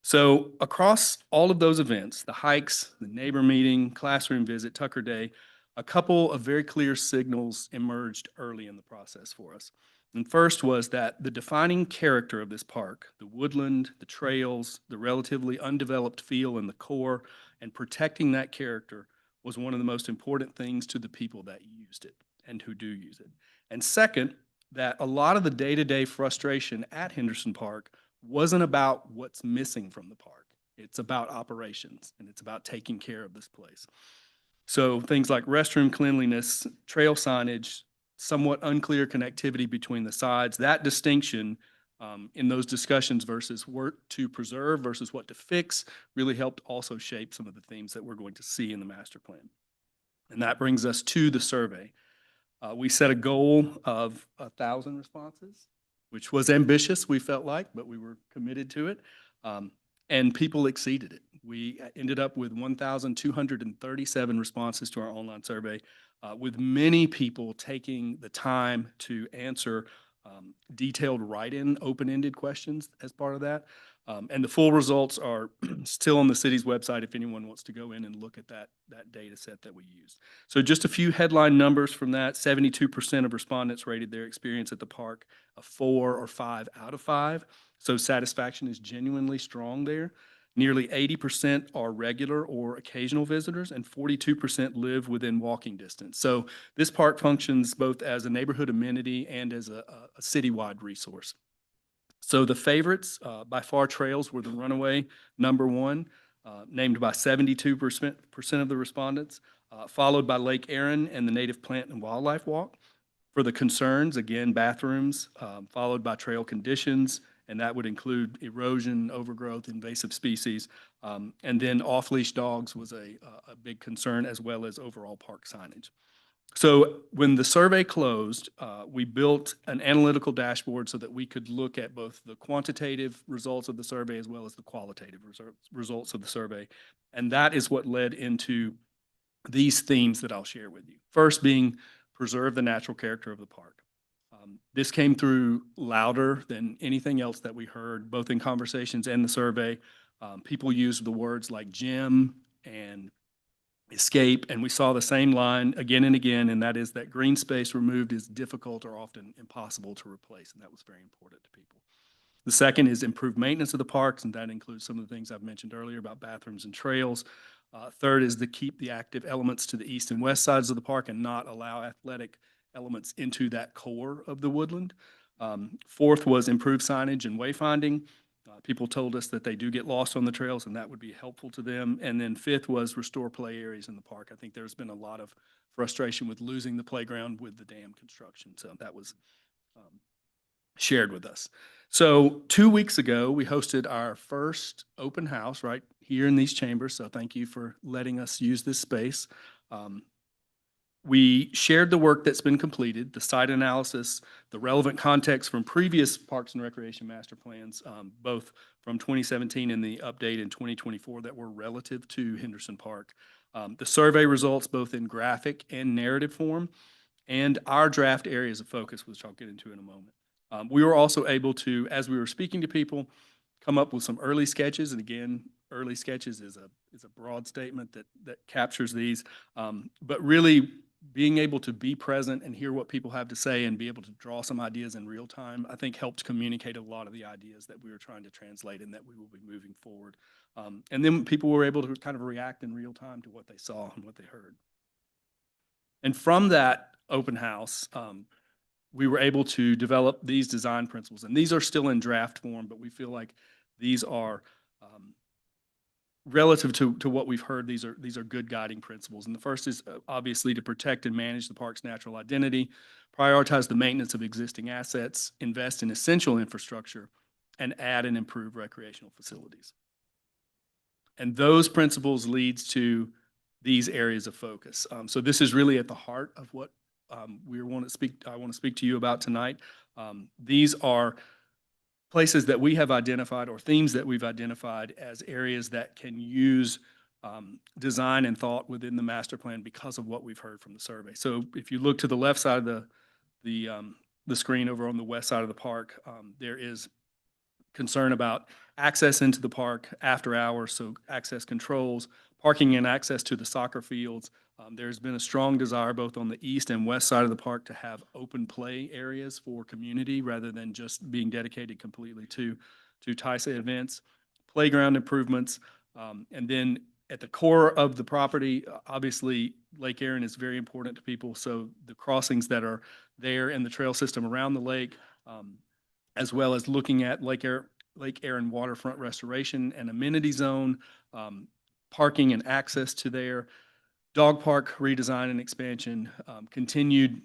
So across all of those events, the hikes, the neighbor meeting, classroom visit, Tucker Day, a couple of very clear signals emerged early in the process for us. And first was that the defining character of this park, the woodland, the trails, the relatively undeveloped feel in the core, and protecting that character was one of the most important things to the people that used it and who do use it. And second, that a lot of the day-to-day frustration at Henderson Park wasn't about what's missing from the park. It's about operations, and it's about taking care of this place. So things like restroom cleanliness, trail signage, somewhat unclear connectivity between the sides, that distinction in those discussions versus what to preserve versus what to fix really helped also shape some of the themes that we're going to see in the master plan. And that brings us to the survey. We set a goal of 1,000 responses, which was ambitious, we felt like, but we were committed to it. And people exceeded it. We ended up with 1,237 responses to our online survey, with many people taking the time to answer detailed write-in, open-ended questions as part of that. And the full results are still on the city's website if anyone wants to go in and look at that data set that we used. So just a few headline numbers from that. 72% of respondents rated their experience at the park a 4 or 5 out of 5. So satisfaction is genuinely strong there. Nearly 80% are regular or occasional visitors, and 42% live within walking distance. So this park functions both as a neighborhood amenity and as a citywide resource. So the favorites, by far, trails were the runaway #1, named by 72% of the respondents, followed by Lake Erin and the Native Plant and Wildlife Walk. For the concerns, again, bathrooms, followed by trail conditions, and that would include erosion, overgrowth, invasive species. And then off-leash dogs was a big concern, as well as overall park signage. So when the survey closed, we built an analytical dashboard so that we could look at both the quantitative results of the survey as well as the qualitative results of the survey. And that is what led into these themes that I'll share with you. First being preserve the natural character of the park. This came through louder than anything else that we heard, both in conversations and the survey. People used the words like gym and escape, and we saw the same line again and again, and that is that green space removed is difficult or often impossible to replace, and that was very important to people. The second is improved maintenance of the parks, and that includes some of the things I've mentioned earlier about bathrooms and trails. Third is to keep the active elements to the east and west sides of the park and not allow athletic elements into that core of the woodland. Fourth was improved signage and wayfinding. People told us that they do get lost on the trails, and that would be helpful to them. And then fifth was restore play areas in the park. I think there's been a lot of frustration with losing the playground with the dam construction, so that was shared with us. So 2 weeks ago, we hosted our first open house right here in these chambers, so thank you for letting us use this space. We shared the work that's been completed, the site analysis, the relevant context from previous Parks and Recreation master plans, both from 2017 and the update in 2024 that were relative to Henderson Park. The survey results both in graphic and narrative form, and our draft areas of focus, which I'll get into in a moment. We were also able to, as we were speaking to people, come up with some early sketches, and again, early sketches is a broad statement that captures these, but really being able to be present and hear what people have to say and be able to draw some ideas in real time, I think helped communicate a lot of the ideas that we were trying to translate and that we will be moving forward. And then people were able to kind of react in real time to what they saw and what they heard. And from that open house, we were able to develop these design principles. And these are still in draft form, but we feel like these are relative to what we've heard, these are good guiding principles. And the first is obviously to protect and manage the park's natural identity, prioritize the maintenance of existing assets, invest in essential infrastructure, and add and improve recreational facilities. And those principles leads to these areas of focus. So this is really at the heart of what I want to speak to you about tonight. These are places that we have identified, or themes that we've identified as areas that can use design and thought within the master plan because of what we've heard from the survey. So if you look to the left side of the screen over on the west side of the park, there is concern about access into the park after hours, so access controls, parking and access to the soccer fields. There's been a strong desire both on the east and west side of the park to have open play areas for community rather than just being dedicated completely to TISA events, playground improvements, and then at the core of the property, obviously Lake Erin is very important to people. So the crossings that are there and the trail system around the lake, as well as looking at Lake Erin waterfront restoration and amenity zone, parking and access to there, dog park redesign and expansion, continued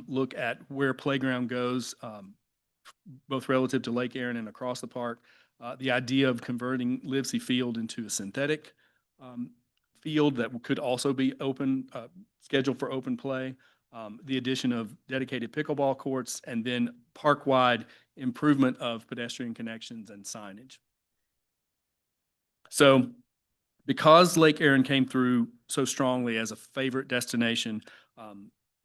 look at where playground goes, both relative to Lake Erin and across the park, the idea of converting Livesey Field into a synthetic field that could also be open, scheduled for open play, the addition of dedicated pickleball courts, and then park-wide improvement of pedestrian connections and signage. So because Lake Erin came through so strongly as a favorite destination,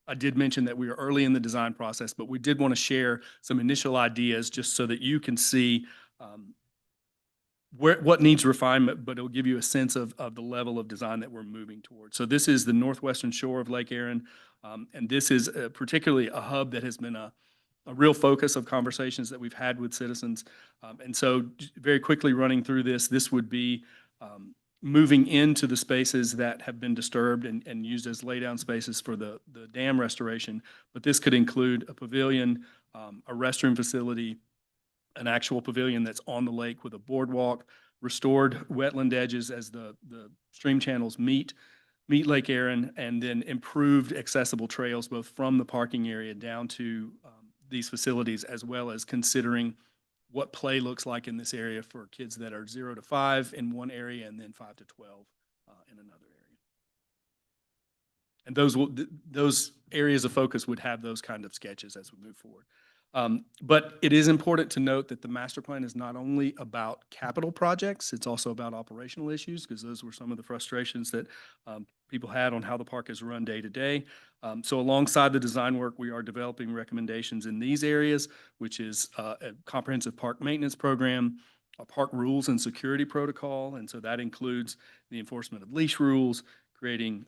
I did mention that we are early in the design process, but we did want to share some initial ideas just so that you can see what needs refinement, but it'll give you a sense of the level of design that we're moving towards. So this is the northwestern shore of Lake Erin, and this is particularly a hub that has been a real focus of conversations that we've had with citizens. And so very quickly running through this would be moving into the spaces that have been disturbed and used as laydown spaces for the dam restoration. But this could include a pavilion, a restroom facility, an actual pavilion that's on the lake with a boardwalk, restored wetland edges as the stream channels meet Lake Erin, and then improved accessible trails both from the parking area down to these facilities, as well as considering what play looks like in this area for kids that are 0 to 5 in one area and then 5 to 12 in another area. And those areas of focus would have those kind of sketches as we move forward. But it is important to note that the master plan is not only about capital projects, it's also about operational issues, because those were some of the frustrations that people had on how the park is run day to day. So alongside the design work, we are developing recommendations in these areas, which is a comprehensive park maintenance program, a park rules and security protocol. And so that includes the enforcement of leash rules, creating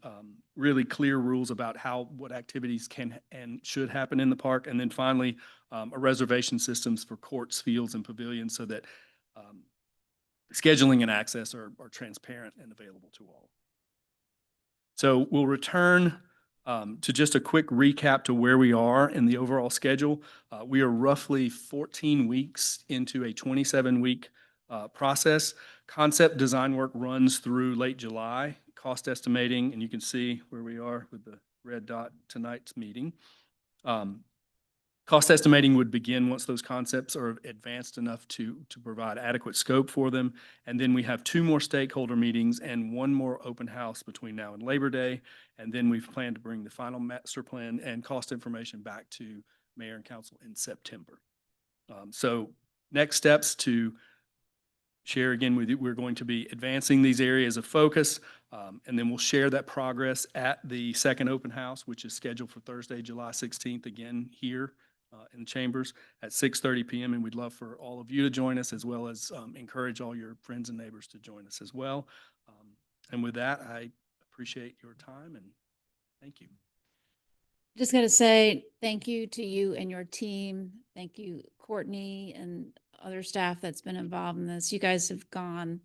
really clear rules about what activities can and should happen in the park. And then finally, a reservation systems for courts, fields, and pavilions so that scheduling and access are transparent and available to all. So we'll return to just a quick recap to where we are in the overall schedule. We are roughly 14 weeks into a 27-week process. Concept design work runs through late July. Cost estimating, and you can see where we are with the red dot tonight's meeting. Cost estimating would begin once those concepts are advanced enough to provide adequate scope for them. And then we have 2 more stakeholder meetings and 1 more open house between now and Labor Day. And then we've planned to bring the final master plan and cost information back to Mayor and Council in September. So next steps to share again with you, we're going to be advancing these areas of focus, and then we'll share that progress at the second open house, which is scheduled for Thursday, July 16th, again here in the chambers at 6:30 p.m. And we'd love for all of you to join us, as well as encourage all your friends and neighbors to join us as well. And with that, I appreciate your time and thank you. Just got to say thank you to you and your team. Thank you, Courtney, and other staff that's been involved in this. You guys have gone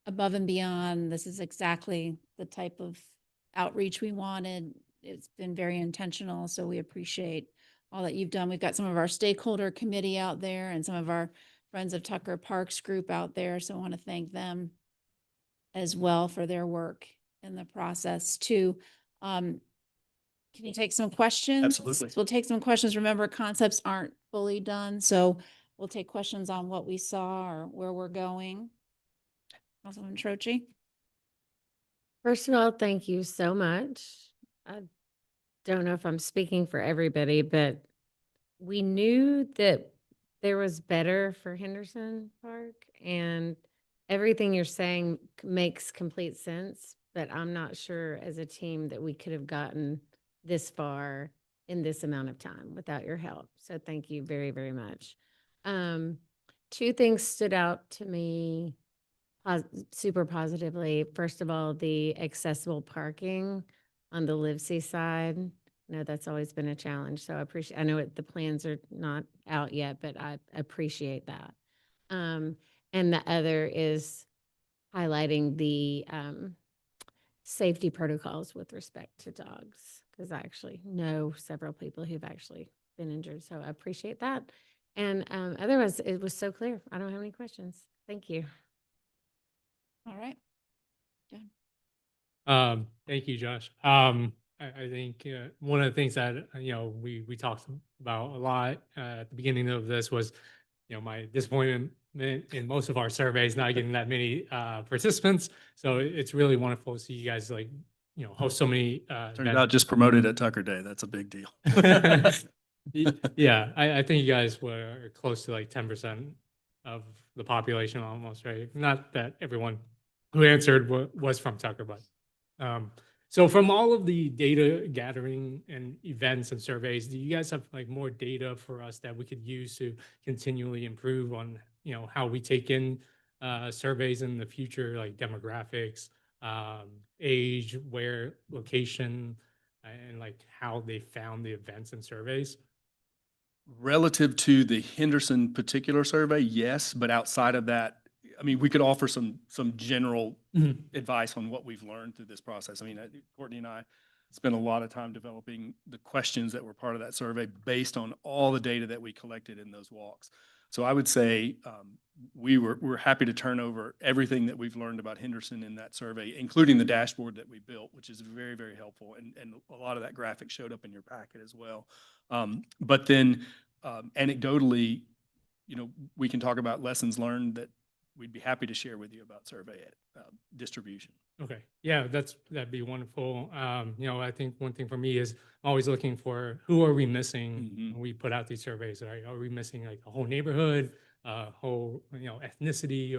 above and beyond. This is exactly the type of outreach we wanted. It's been very intentional, so we appreciate all that you've done. We've got some of our stakeholder committee out there and some of our Friends of Tucker Parks group out there, so I want to thank them as well for their work in the process too. Can you take some questions? Absolutely. We'll take some questions. Remember, concepts aren't fully done, so we'll take questions on what we saw or where we're going. Councilwoman Troche? First of all, thank you so much. I don't know if I'm speaking for everybody, but we knew that there was better for Henderson Park, and everything you're saying makes complete sense, but I'm not sure as a team that we could have gotten this far in this amount of time without your help. So thank you very, very much. Two things stood out to me super positively. First of all, the accessible parking on the Livesey side. I know that's always been a challenge, so I know the plans are not out yet, but I appreciate that. And the other is highlighting the safety protocols with respect to dogs, because I actually know several people who've actually been injured, so I appreciate that. And otherwise, it was so clear. I don't have any questions. Thank you. All right. Thank you, Josh. I think one of the things that we talked about a lot at the beginning of this was my disappointment in most of our surveys not getting that many participants. So it's really wonderful to see you guys host so many. Turned out just promoted at Tucker Day. That's a big deal. Yeah, I think you guys were close to like 10% of the population almost, right? Not that everyone who answered was from Tucker, but so from all of the data gathering and events and surveys, do you guys have like more data for us that we could use to continually improve on, how we take in surveys in the future, like demographics, age, where, location, and like how they found the events and surveys? Relative to the Henderson particular survey, yes, but outside of that, I mean, we could offer some general advice on what we've learned through this process. I mean, Courtney and I spent a lot of time developing the questions that were part of that survey based on all the data that we collected in those walks. So I would say we're happy to turn over everything that we've learned about Henderson in that survey, including the dashboard that we built, which is very, very helpful. And a lot of that graphic showed up in your packet as well. But then anecdotally, we can talk about lessons learned that we'd be happy to share with you about survey distribution. Okay, yeah, that'd be wonderful. I think one thing for me is always looking for who are we missing when we put out these surveys, right? Are we missing like a whole neighborhood, whole ethnicity,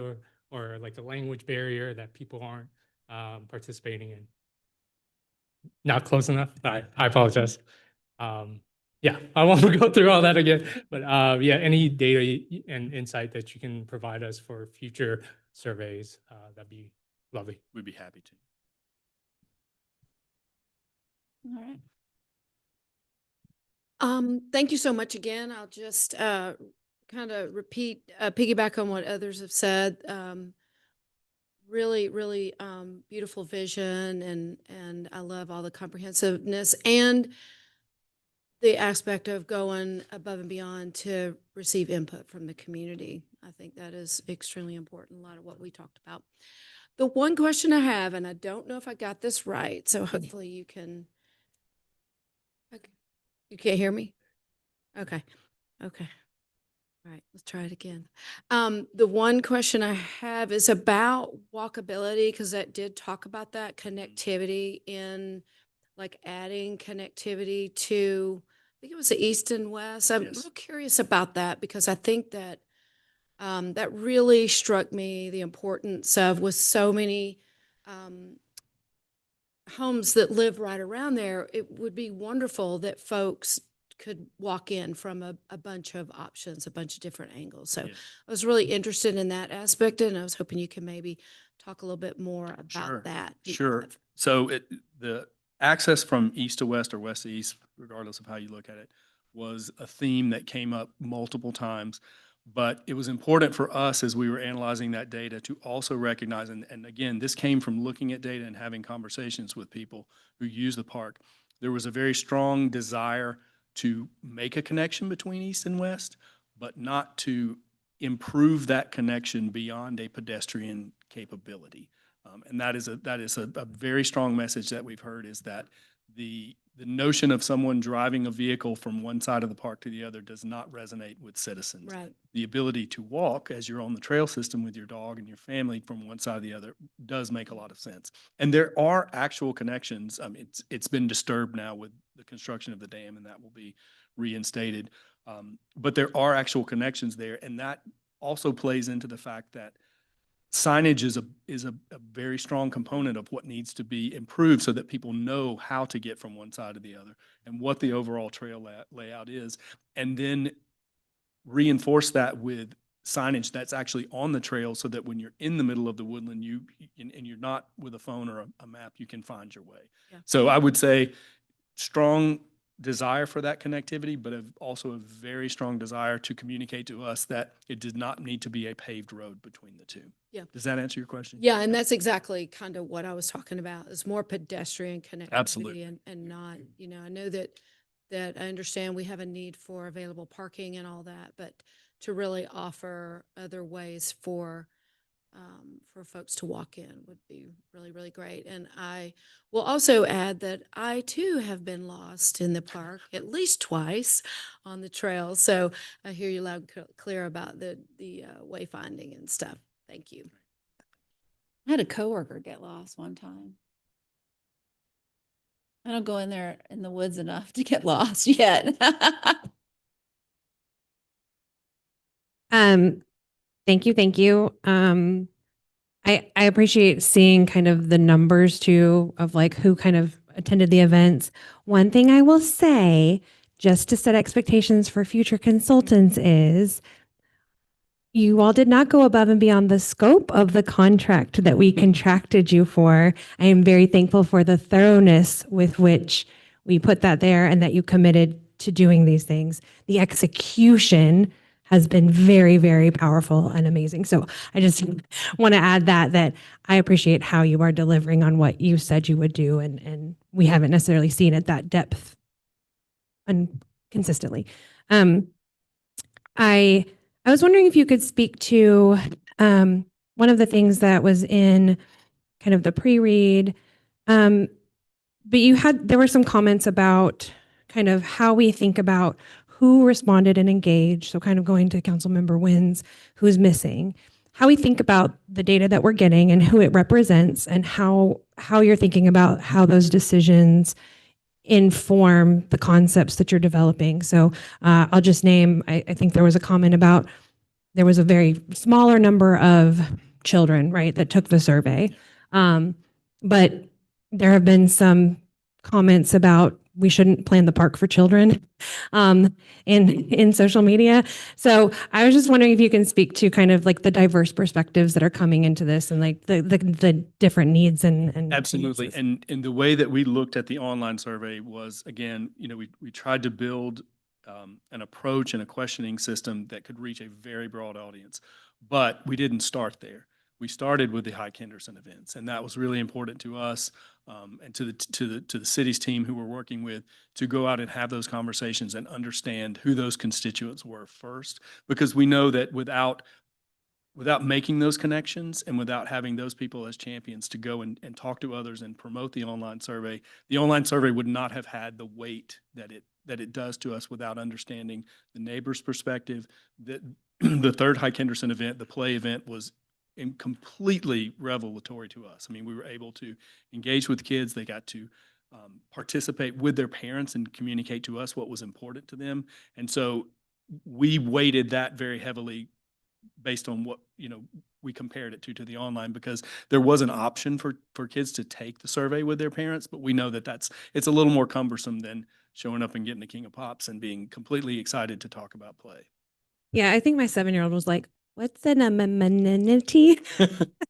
or like a language barrier that people aren't participating in? Not close enough. I apologize. Yeah, I won't go through all that again, but yeah, any data and insight that you can provide us for future surveys, that'd be lovely. We'd be happy to. All right. Thank you so much again. I'll just kind of piggyback on what others have said. Really, really beautiful vision, and I love all the comprehensiveness and the aspect of going above and beyond to receive input from the community. I think that is extremely important, a lot of what we talked about. The one question I have, and I don't know if I got this right, so hopefully you can, okay. You can't hear me? Okay, okay. All right, let's try it again. The one question I have is about walkability, because that did talk about that connectivity in like adding connectivity to, I think it was the east and west. I'm Yes. real curious about that, because I think that that really struck me, the importance of, with so many homes that live right around there, it would be wonderful that folks could walk in from a bunch of options, a bunch of different angles. So Yes. I was really interested in that aspect, and I was hoping you could maybe talk a little bit more about Sure. that. Sure. So the access from east to west or west to east, regardless of how you look at it, was a theme that came up multiple times. But it was important for us as we were analyzing that data to also recognize, and again, this came from looking at data and having conversations with people who use the park. There was a very strong desire to make a connection between east and west, but not to improve that connection beyond a pedestrian capability. And that is a very strong message that we've heard, is that the notion of someone driving a vehicle from one side of the park to the other does not resonate with citizens. Right. The ability to walk as you're on the trail system with your dog and your family from one side to the other does make a lot of sense. And there are actual connections. It's been disturbed now with the construction of the dam, and that will be reinstated. But there are actual connections there, and that also plays into the fact that signage is a very strong component of what needs to be improved so that people know how to get from one side to the other and what the overall trail layout is. And then reinforce that with signage that's actually on the trail so that when you're in the middle of the woodland, and you're not with a phone or a map, you can find your way. Yeah. So I would say strong desire for that connectivity, but also a very strong desire to communicate to us that it did not need to be a paved road between the two. Yeah. Does that answer your question? Yeah, and that's exactly kind of what I was talking about, is more pedestrian connectivity. Absolutely. And not, I know that I understand we have a need for available parking and all that, but to really offer other ways for folks to walk in would be really, really great. And I will also add that I too have been lost in the park at least twice on the trail. So I hear you loud and clear about the wayfinding and stuff. Thank you. I had a coworker get lost one time. I don't go in there in the woods enough to get lost yet. Thank you. Thank you. I appreciate seeing kind of the numbers too of like who kind of attended the events. One thing I will say, just to set expectations for future consultants, is you all did not go above and beyond the scope of the contract that we contracted you for. I am very thankful for the thoroughness with which we put that there and that you committed to doing these things. The execution has been very, very powerful and amazing. So I just want to add that I appreciate how you are delivering on what you said you would do, and we haven't necessarily seen it that depth and consistently. I was wondering if you could speak to one of the things that was in kind of the pre-read, but there were some comments about kind of how we think about who responded and engaged. So kind of going to Councilmember Wins, who's missing, how we think about the data that we're getting and who it represents, and how you're thinking about how those decisions inform the concepts that you're developing. So I'll just name, I think there was a comment about there was a very smaller number of children, right, that took the survey. But there have been some comments about we shouldn't plan the park for children in social media. So I was just wondering if you can speak to kind of like the diverse perspectives that are coming into this, and like the different needs and Absolutely. And the way that we looked at the online survey was, again, we tried to build an approach and a questioning system that could reach a very broad audience, but we didn't start there. We started with the Hike Henderson events, and that was really important to us and to the city's team who we're working with, to go out and have those conversations and understand who those constituents were first, because we know that without making those connections and without having those people as champions to go and talk to others and promote the online survey would not have had the weight that it does to us without understanding the neighbor's perspective. The third Hike Henderson event, the play event, was completely revelatory to us. I mean, we were able to engage with kids. They got to participate with their parents and communicate to us what was important to them. And so we weighted that very heavily based on what, we compared it to the online, because there was an option for kids to take the survey with their parents, but we know that it's a little more cumbersome than showing up and getting the King of Pops and being completely excited to talk about play. Yeah, I think my 7-year-old was like, what's an amenity?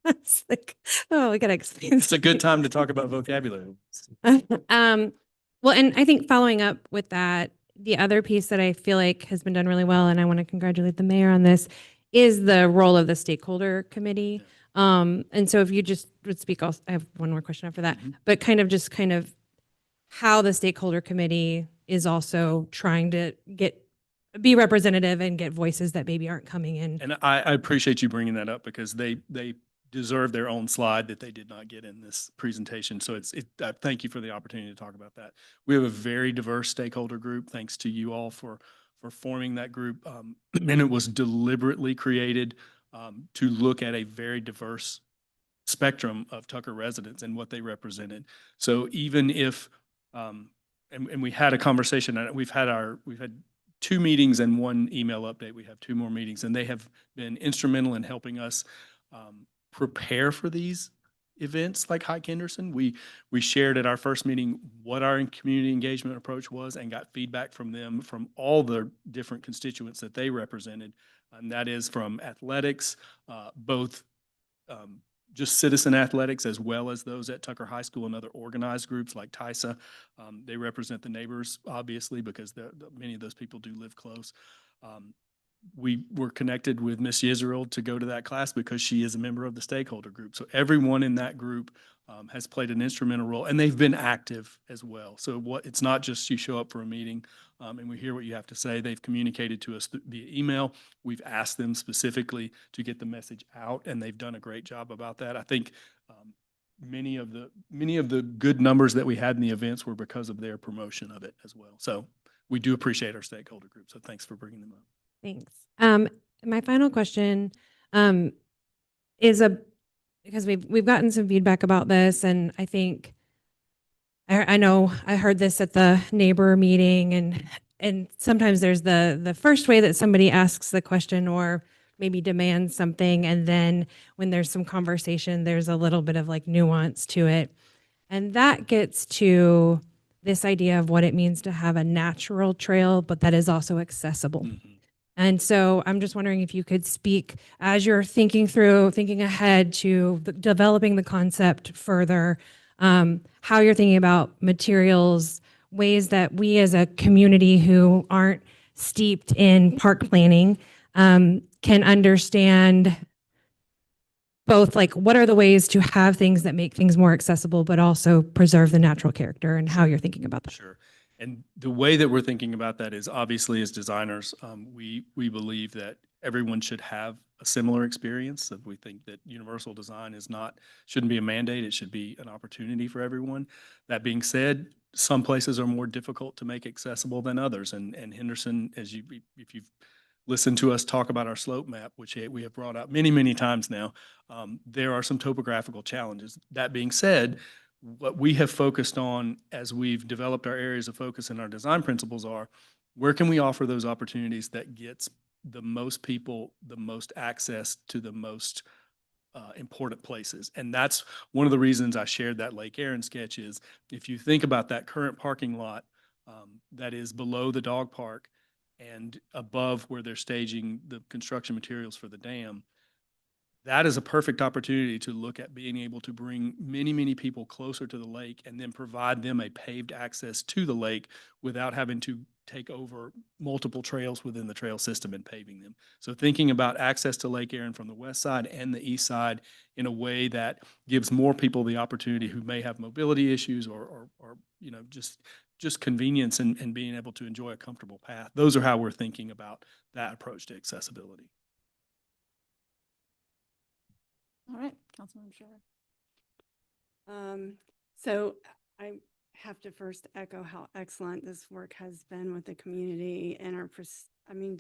It's like, oh, we gotta explain. It's a good time to talk about vocabulary. Well, and I think following up with that, the other piece that I feel like has been done really well, and I want to congratulate the mayor on this, is the role of the stakeholder committee. And so if you just would speak, I have one more question after that, but kind of how the stakeholder committee is also trying to be representative and get voices that maybe aren't coming in. And I appreciate you bringing that up, because they deserve their own slide that they did not get in this presentation. So thank you for the opportunity to talk about that. We have a very diverse stakeholder group. Thanks to you all for forming that group. And it was deliberately created to look at a very diverse spectrum of Tucker residents and what they represented. So even if, and we had a conversation, and we've had 2 meetings and 1 email update. We have 2 more meetings, and they have been instrumental in helping us prepare for these events like Hike Henderson. We shared at our first meeting what our community engagement approach was and got feedback from them, from all the different constituents that they represented. And that is from athletics, both just citizen athletics, as well as those at Tucker High School and other organized groups like TISA. They represent the neighbors, obviously, because many of those people do live close. We were connected with Miss Yisrael to go to that class because she is a member of the stakeholder group. So everyone in that group has played an instrumental role, and they've been active as well. So it's not just you show up for a meeting and we hear what you have to say. They've communicated to us via email. We've asked them specifically to get the message out, and they've done a great job about that. I think many of the good numbers that we had in the events were because of their promotion of it as well. So we do appreciate our stakeholder group. So thanks for bringing them up. Thanks. My final question is because we've gotten some feedback about this, and I think I know I heard this at the neighbor meeting, and sometimes there's the first way that somebody asks the question or maybe demands something, and then when there's some conversation, there's a little bit of like nuance to it, and that gets to this idea of what it means to have a natural trail, but that is also accessible. Mm-hmm. And so I'm just wondering if you could speak as you're thinking ahead to developing the concept further, how you're thinking about materials, ways that we as a community who aren't steeped in park planning can understand both, like, what are the ways to have things that make things more accessible, but also preserve the natural character, and how you're thinking about that. Sure. And the way that we're thinking about that is, obviously, as designers, we believe that everyone should have a similar experience. So we think that universal design shouldn't be a mandate. It should be an opportunity for everyone. That being said, some places are more difficult to make accessible than others. And Henderson, if you've listened to us talk about our slope map, which we have brought out many, many times now, there are some topographical challenges. That being said, what we have focused on as we've developed our areas of focus and our design principles are, where can we offer those opportunities that gets the most people, the most access to the most important places? And that's one of the reasons I shared that Lake Erin sketch is, if you think about that current parking lot that is below the dog park and above where they're staging the construction materials for the dam, that is a perfect opportunity to look at being able to bring many, many people closer to the lake and then provide them a paved access to the lake without having to take over multiple trails within the trail system and paving them. So thinking about access to Lake Erin from the west side and the east side in a way that gives more people the opportunity who may have mobility issues or just convenience and being able to enjoy a comfortable path. Those are how we're thinking about that approach to accessibility. All right, Councilmember Scherer. So I have to first echo how excellent this work has been with the community and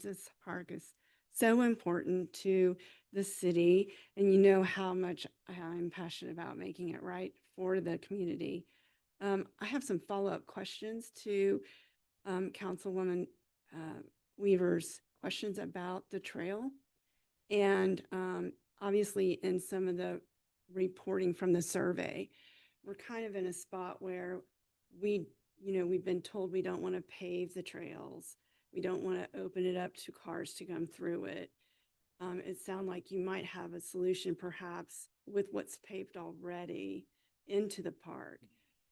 this park is so important to the city, and you know how much I'm passionate about making it right for the community. I have some follow-up questions to Councilwoman Weaver's questions about the trail. And obviously, in some of the reporting from the survey, we're kind of in a spot where we've been told we don't want to pave the trails. We don't want to open it up to cars to come through it. It sounds like you might have a solution perhaps with what's paved already into the park.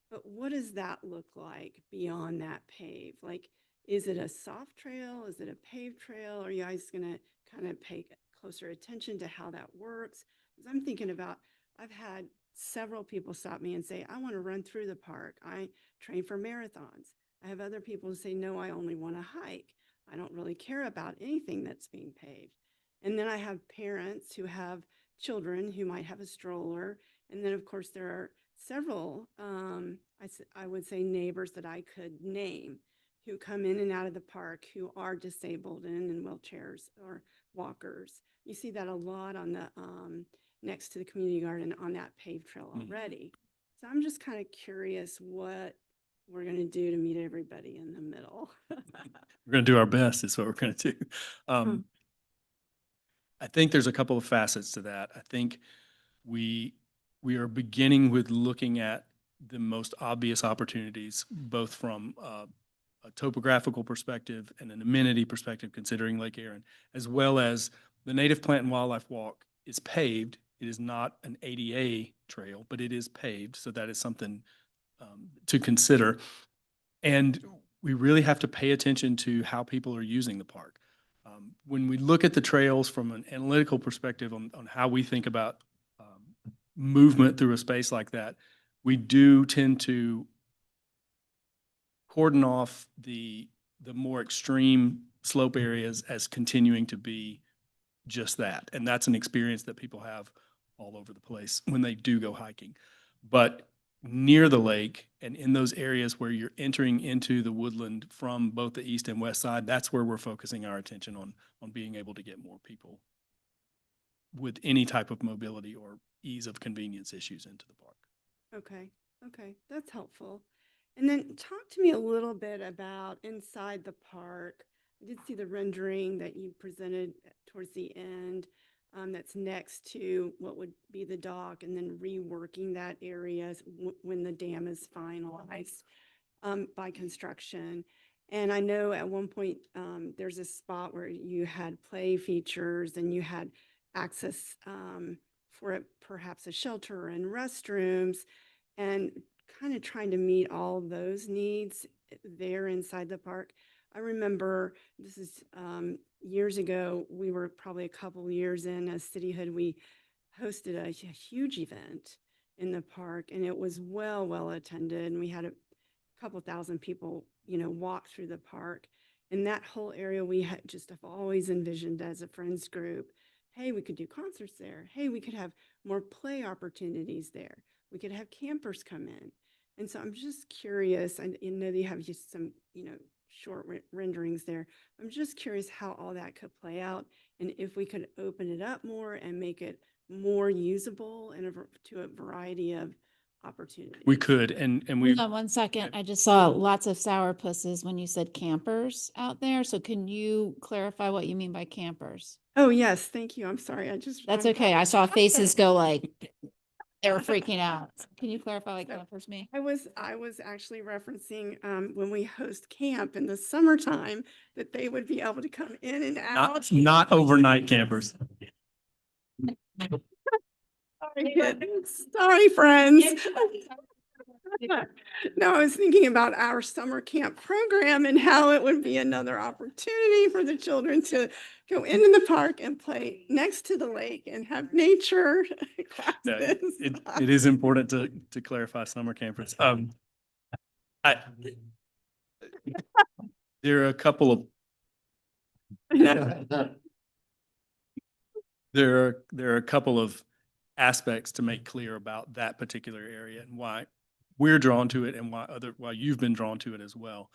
But what does that look like beyond that pave? Like, is it a soft trail? Is it a paved trail? Are you guys going to kind of pay closer attention to how that works? Because I'm thinking about, I've had several people stop me and say, I want to run through the park. I train for marathons. I have other people who say, no, I only want to hike. I don't really care about anything that's being paved. And then I have parents who have children who might have a stroller. And then, of course, there are several, I would say neighbors that I could name who come in and out of the park who are disabled and in wheelchairs or walkers. You see that a lot on the, next to the community garden on that paved trail already. So I'm just kind of curious what we're going to do to meet everybody in the middle. We're going to do our best is what we're going to do. I think there's a couple of facets to that. I think we are beginning with looking at the most obvious opportunities, both from a topographical perspective and an amenity perspective, considering Lake Erin, as well as the Native Plant and Wildlife Walk is paved. It is not an ADA trail, but it is paved. So that is something to consider. And we really have to pay attention to how people are using the park. When we look at the trails from an analytical perspective on how we think about movement through a space like that, we do tend to cordon off the more extreme slope areas as continuing to be just that. And that's an experience that people have all over the place when they do go hiking. But near the lake and in those areas where you're entering into the woodland from both the east and west side, that's where we're focusing our attention on being able to get more people with any type of mobility or ease of convenience issues into the park. Okay, that's helpful. And then talk to me a little bit about inside the park. I did see the rendering that you presented towards the end. That's next to what would be the dock, and then reworking that area when the dam is finalized by construction. And I know at one point there's a spot where you had play features and you had access for perhaps a shelter and restrooms, and kind of trying to meet all those needs there inside the park. I remember this is years ago, we were probably a couple years in as cityhood, we hosted a huge event in the park, and it was well attended, and we had a couple thousand people, walk through the park. And that whole area we had just have always envisioned as a friends group. Hey, we could do concerts there. Hey, we could have more play opportunities there. We could have campers come in. And so I'm just curious, I know that you have just some, short renderings there. I'm just curious how all that could play out, and if we could open it up more and make it more usable and to a variety of opportunities. We could, and we. Hold on 1 second. I just saw lots of sourpusses when you said campers out there. So can you clarify what you mean by campers? Oh, yes. Thank you. I'm sorry. That's okay. I saw faces go like, they were freaking out. Can you clarify what campers mean? I was actually referencing when we host camp in the summertime, that they would be able to come in and out. Not overnight campers. Sorry, friends. No, I was thinking about our summer camp program and how it would be another opportunity for the children to go into the park and play next to the lake and have nature No, classes. it is important to clarify summer campers. There are a couple of there are a couple of aspects to make clear about that particular area and why we're drawn to it and why you've been drawn to it as well.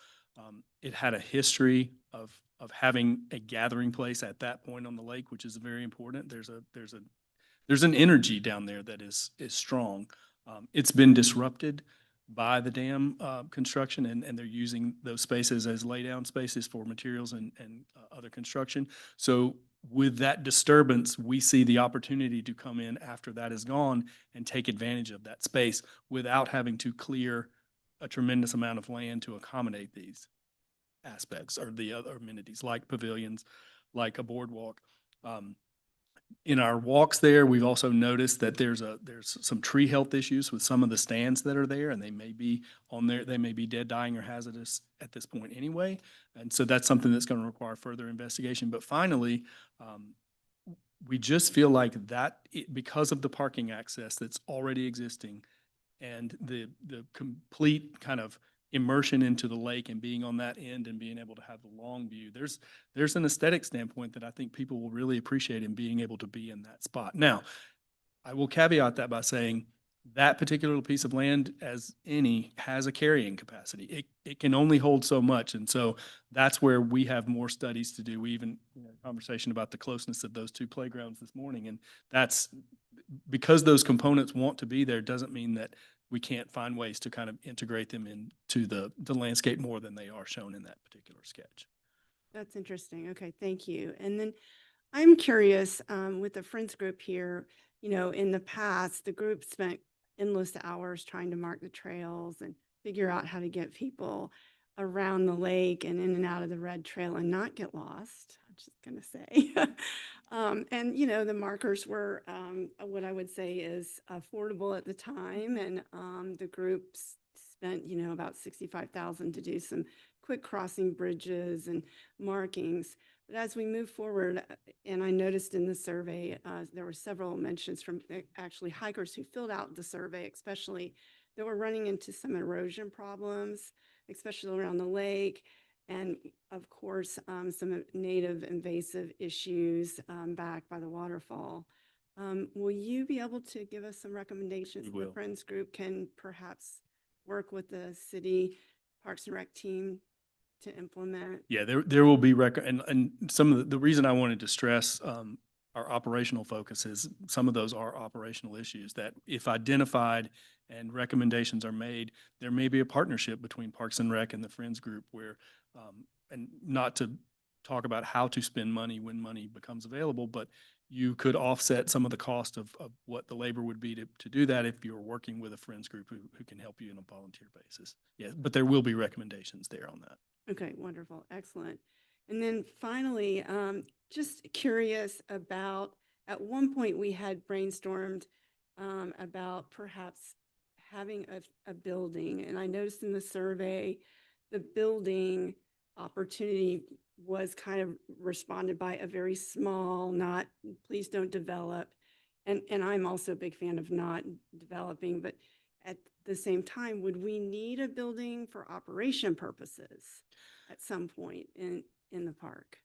It had a history of having a gathering place at that point on the lake, which is very important. There's an energy down there that is strong. It's been disrupted by the dam construction, and they're using those spaces as laydown spaces for materials and other construction. So with that disturbance, we see the opportunity to come in after that is gone and take advantage of that space without having to clear a tremendous amount of land to accommodate these aspects or the other amenities like pavilions, like a boardwalk. In our walks there, we've also noticed that there's some tree health issues with some of the stands that are there, and they may be on there, they may be dead, dying, or hazardous at this point anyway. And so that's something that's going to require further investigation. But finally, we just feel like because of the parking access that's already existing and the complete kind of immersion into the lake and being on that end and being able to have the long view. There's an aesthetic standpoint that I think people will really appreciate in being able to be in that spot. Now, I will caveat that by saying that particular piece of land, as any, has a carrying capacity. It can only hold so much. And so that's where we have more studies to do. We even had a conversation about the closeness of those two playgrounds this morning. And that's because those components want to be there, doesn't mean that we can't find ways to kind of integrate them into the landscape more than they are shown in that particular sketch. That's interesting. Okay, thank you. And then I'm curious, with the Friends group here, you know, in the past, the group spent endless hours trying to mark the trails and figure out how to get people around the lake and in and out of the red trail and not get lost. I'm just gonna say. And, you know, the markers were, what I would say is affordable at the time. And the group spent, you know, about $65,000 to do some quick crossing bridges and markings. But as we move forward, and I noticed in the survey, there were several mentions from actually hikers who filled out the survey, especially that were running into some erosion problems, especially around the lake. And of course, some native invasive issues back by the waterfall. Will you be able to give us some recommendations? We will. The Friends group can perhaps work with the city Parks and Rec team to implement. Yeah, there will be and some of the reason I wanted to stress our operational focus is some of those are operational issues that if identified and recommendations are made, there may be a partnership between Parks and Rec and the Friends group where, and not to talk about how to spend money when money becomes available, but you could offset some of the cost of what the labor would be to do that if you're working with a Friends group who can help you on a volunteer basis. Yeah, but there will be recommendations there on that. Okay, wonderful, excellent. And then finally, just curious about, at one point we had brainstormed about perhaps having a building. And I noticed in the survey, the building opportunity was kind of responded by a very small, not, please don't develop. And I'm also a big fan of not developing, but at the same time, would we need a building for operation purposes at some point in the park?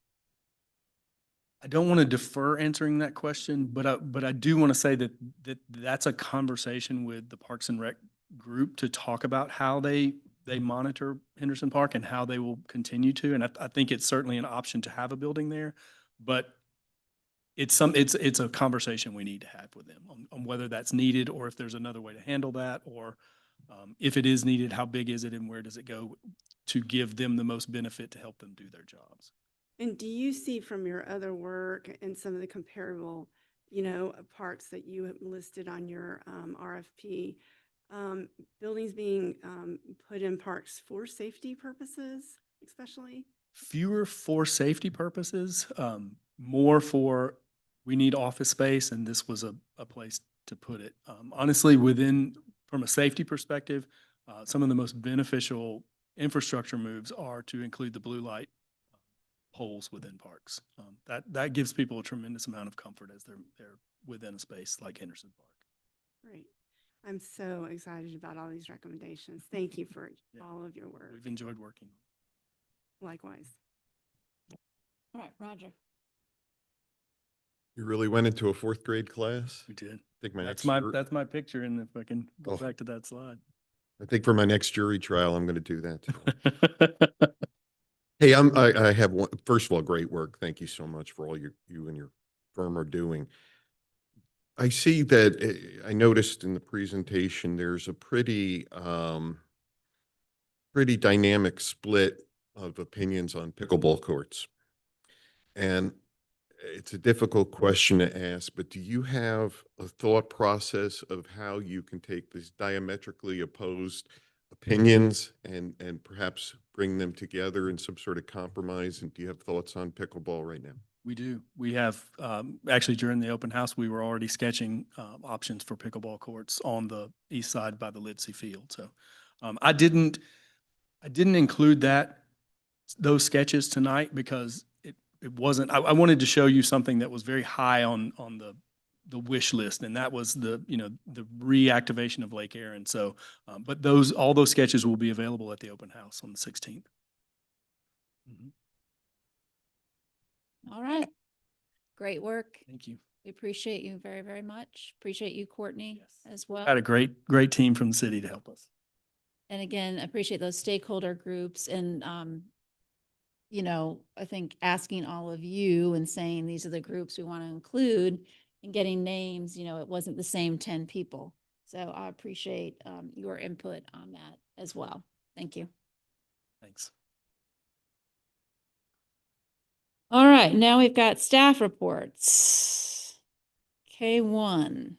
I don't want to defer answering that question, but I do want to say that that's a conversation with the Parks and Rec group to talk about how they monitor Henderson Park and how they will continue to. And I think it's certainly an option to have a building there, but it's a conversation we need to have with them on whether that's needed or if there's another way to handle that, or if it is needed, how big is it and where does it go to give them the most benefit to help them do their jobs. And do you see from your other work and some of the comparable, you know, parks that you have listed on your RFP, buildings being put in parks for safety purposes, especially? Fewer for safety purposes, more for, we need office space and this was a place to put it. Honestly, from a safety perspective, some of the most beneficial infrastructure moves are to include the blue light poles within parks. That gives people a tremendous amount of comfort as they're within a space like Henderson Park. Great. I'm so excited about all these recommendations. Thank you for all of your work. We've enjoyed working. Likewise. All right, Roger. You really went into a fourth grade class? We did. I think That's my picture, and if I can go back to that slide. I think for my next jury trial, I'm going to do that too. Hey, I have one, first of all, great work. Thank you so much for all you and your firm are doing. I see that I noticed in the presentation, there's a pretty dynamic split of opinions on pickleball courts. And it's a difficult question to ask, but do you have a thought process of how you can take these diametrically opposed opinions and perhaps bring them together in some sort of compromise? And do you have thoughts on pickleball right now? We do. We have, actually during the open house, we were already sketching options for pickleball courts on the east side by the Lidsey Field. So I didn't include those sketches tonight because it wasn't, I wanted to show you something that was very high on the the wish list, and that was the, you know, the reactivation of Lake Erin. So, but all those sketches will be available at the open house on the 16th. All right. Great work. Thank you. We appreciate you very, very much. Appreciate you, Courtney, as well. Had a great team from the city to help us. And again, appreciate those stakeholder groups and, you know, I think asking all of you and saying these are the groups we want to include and getting names, you know, it wasn't the same 10 people. So I appreciate your input on that as well. Thank you. Thanks. All right, now we've got staff reports. K1.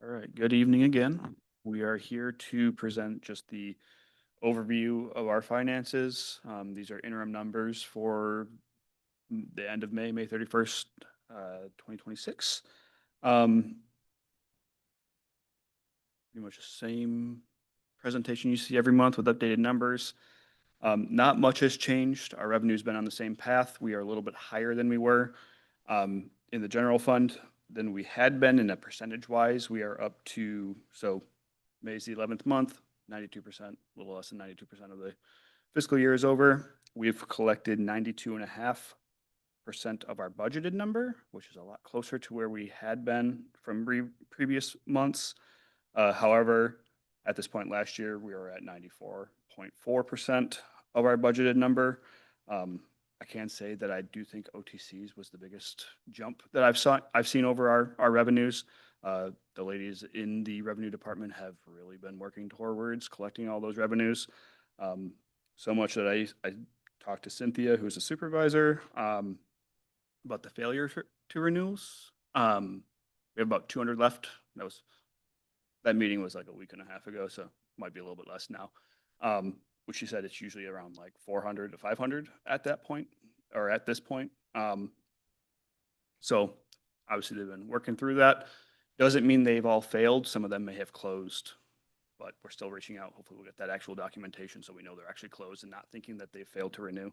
All right, good evening again. We are here to present just the overview of our finances. These are interim numbers for the end of May, May 31st, 2026. Pretty much the same presentation you see every month with updated numbers. Not much has changed. Our revenue's been on the same path. We are a little bit higher than we were in the general fund than we had been in a percentage wise. We are up to, so May's the 11th month, 92%, a little less than 92% of the fiscal year is over. We've collected 92.5% of our budgeted number, which is a lot closer to where we had been from previous months. However, at this point last year, we were at 94.4% of our budgeted number. I can say that I do think OTCs was the biggest jump that I've seen over our revenues. The ladies in the revenue department have really been working towards collecting all those revenues. So much that I talked to Cynthia, who's a supervisor, about the failure to renewals. We have about 200 left. That meeting was like a week and a half ago, so might be a little bit less now. Which she said it's usually around like 400 to 500 at that point, or at this point. So obviously they've been working through that. Doesn't mean they've all failed. Some of them may have closed, but we're still reaching out. Hopefully we'll get that actual documentation so we know they're actually closed and not thinking that they failed to renew.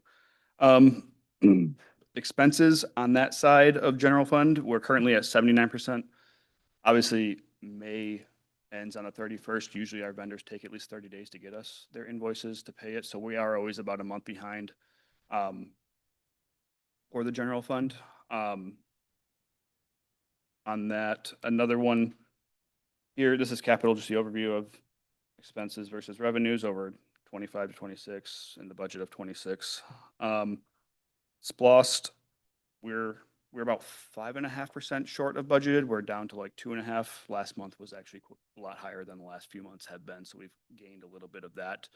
Expenses on that side of general fund, we're currently at 79%. Obviously, May ends on the 31st. Usually our vendors take at least 30 days to get us their invoices to pay it. So we are always about a month behind for the general fund. On that, another one here, this is capital, just the overview of expenses versus revenues over 25 to 26 in the budget of 26. SPLOST, we're about 5.5% short of budgeted. We're down to like 2.5. Last month was actually a lot higher than the last few months have been, so we've gained a little bit of that.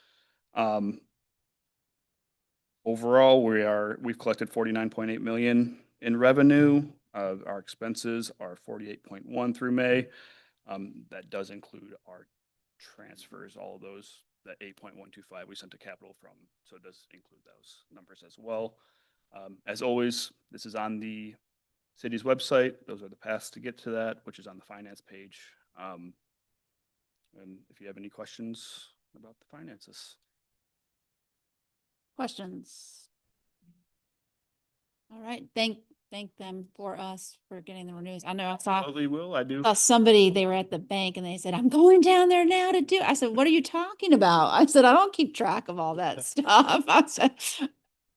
Overall, we've collected 49.8 million in revenue. Our expenses are 48.1 through May. That does include our transfers, all of those, that 8.125 we sent to capital from. So it does include those numbers as well. As always, this is on the city's website. Those are the paths to get to that, which is on the finance page. And if you have any questions about the finances. Questions? All right, thank thank them for us for getting the renewals. I know I saw Probably will, I do. somebody, they were at the bank and they said, I'm going down there now to do. I said, what are you talking about? I said, I don't keep track of all that stuff. I said,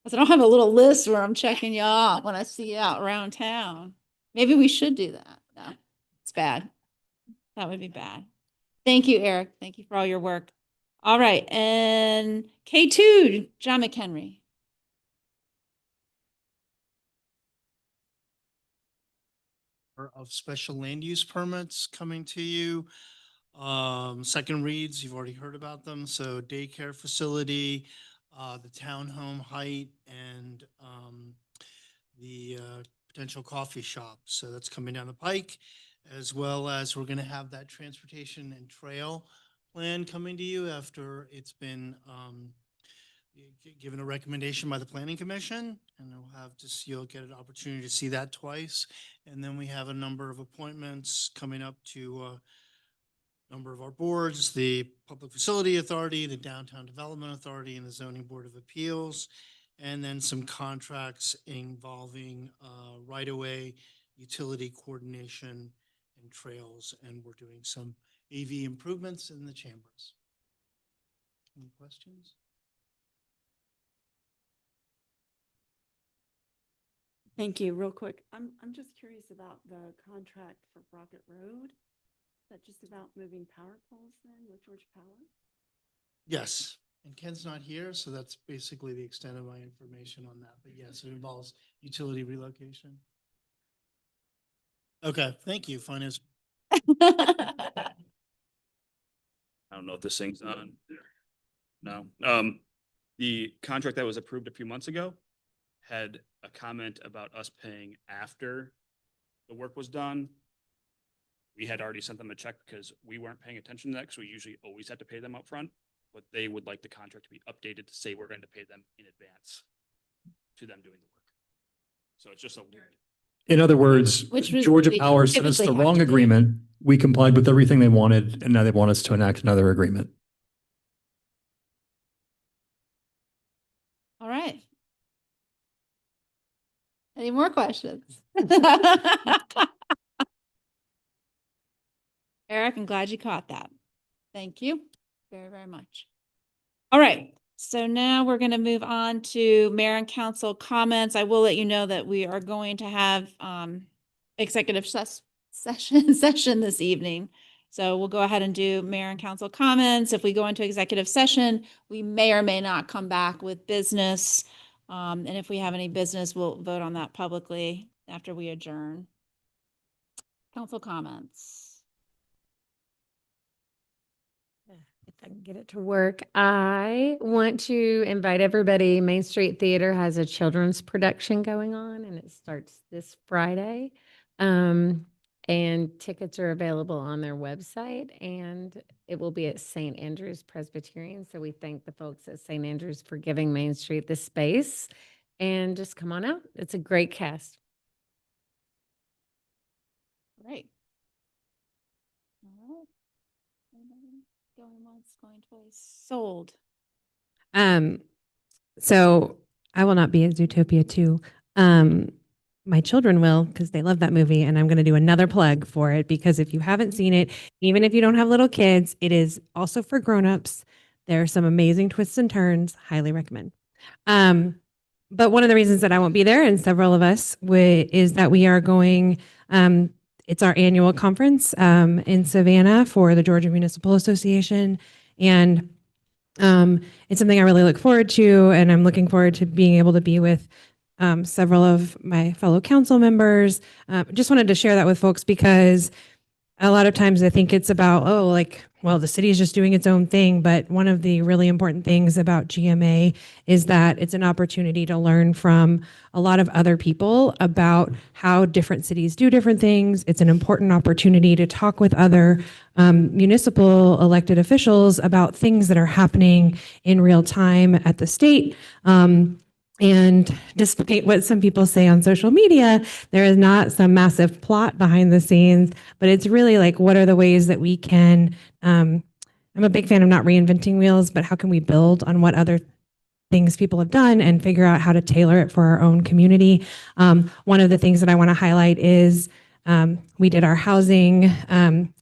I don't have a little list where I'm checking you out when I see you out around town. Maybe we should do that. No, it's bad. That would be bad. Thank you, Eric. Thank you for all your work. All right, and K2, John McHenry. Of special land use permits coming to you. Second reads, you've already heard about them. So daycare facility, the townhome height, and the potential coffee shop. So that's coming down the pike, as well as we're going to have that transportation and trail plan coming to you after it's been given a recommendation by the Planning Commission, and we'll have just, you'll get an opportunity to see that twice. And then we have a number of appointments coming up to a number of our boards, the Public Facility Authority, the Downtown Development Authority, and the Zoning Board of Appeals, and then some contracts involving right-of-way, utility coordination, and trails, and we're doing some AV improvements in the chambers. Any questions? Thank you. Real quick, I'm just curious about the contract for Brockett Road. Is that just about moving power poles then with Georgia Power? Yes, and Ken's not here, so that's basically the extent of my information on that. But yes, it involves utility relocation. Okay, thank you, Finance. I don't know if this thing's on. No. The contract that was approved a few months ago had a comment about us paying after the work was done. We had already sent them a check because we weren't paying attention to that, because we usually always had to pay them up front. But they would like the contract to be updated to say we're going to pay them in advance to them doing the work. So it's just a weird. In other words, Which was Georgia the- Power sent us the typically have wrong to do. agreement. We complied with everything they wanted, and now they want us to enact another agreement. All right. Any more questions? Eric, I'm glad you caught that. Thank you very, very much. All right, so now we're going to move on to mayor and council comments. I will let you know that we are going to have executive session this evening. So we'll go ahead and do mayor and council comments. If we go into executive session, we may or may not come back with business. And if we have any business, we'll vote on that publicly after we adjourn. Council comments. If I can get it to work, I want to invite everybody. Main Street Theater has a children's production going on, and it starts this Friday. And tickets are available on their website, and it will be at St. Andrew's Presbyterian. So we thank the folks at St. Andrew's for giving Main Street the space, and just come on out. It's a great cast. Great. All right. Anybody going once, going twice? Sold. So I will not be at Zootopia 2. My children will, because they love that movie, and I'm going to do another plug for it, because if you haven't seen it, even if you don't have little kids, it is also for grownups. There are some amazing twists and turns. Highly recommend. But one of the reasons that I won't be there, and several of us, is that we are going, it's our annual conference in Savannah for the Georgia Municipal Association. And it's something I really look forward to, and I'm looking forward to being able to be with several of my fellow council members. Just wanted to share that with folks, because a lot of times I think it's about, oh, like, well, the city is just doing its own thing. But one of the really important things about GMA is that it's an opportunity to learn from a lot of other people about how different cities do different things. It's an important opportunity to talk with other municipal elected officials about things that are happening in real time at the state. And despite what some people say on social media, there is not some massive plot behind the scenes, but it's really like, what are the ways that we can, I'm a big fan of not reinventing wheels, but how can we build on what other things people have done and figure out how to tailor it for our own community. One of the things that I want to highlight is we did our housing,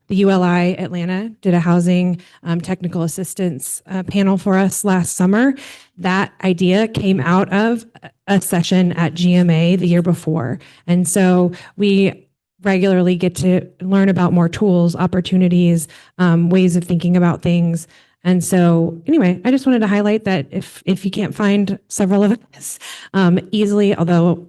the ULI Atlanta did a housing technical assistance panel for us last summer. That idea came out of a session at GMA the year before. And so we regularly get to learn about more tools, opportunities, ways of thinking about things. And so anyway, I just wanted to highlight that if you can't find several of us easily, although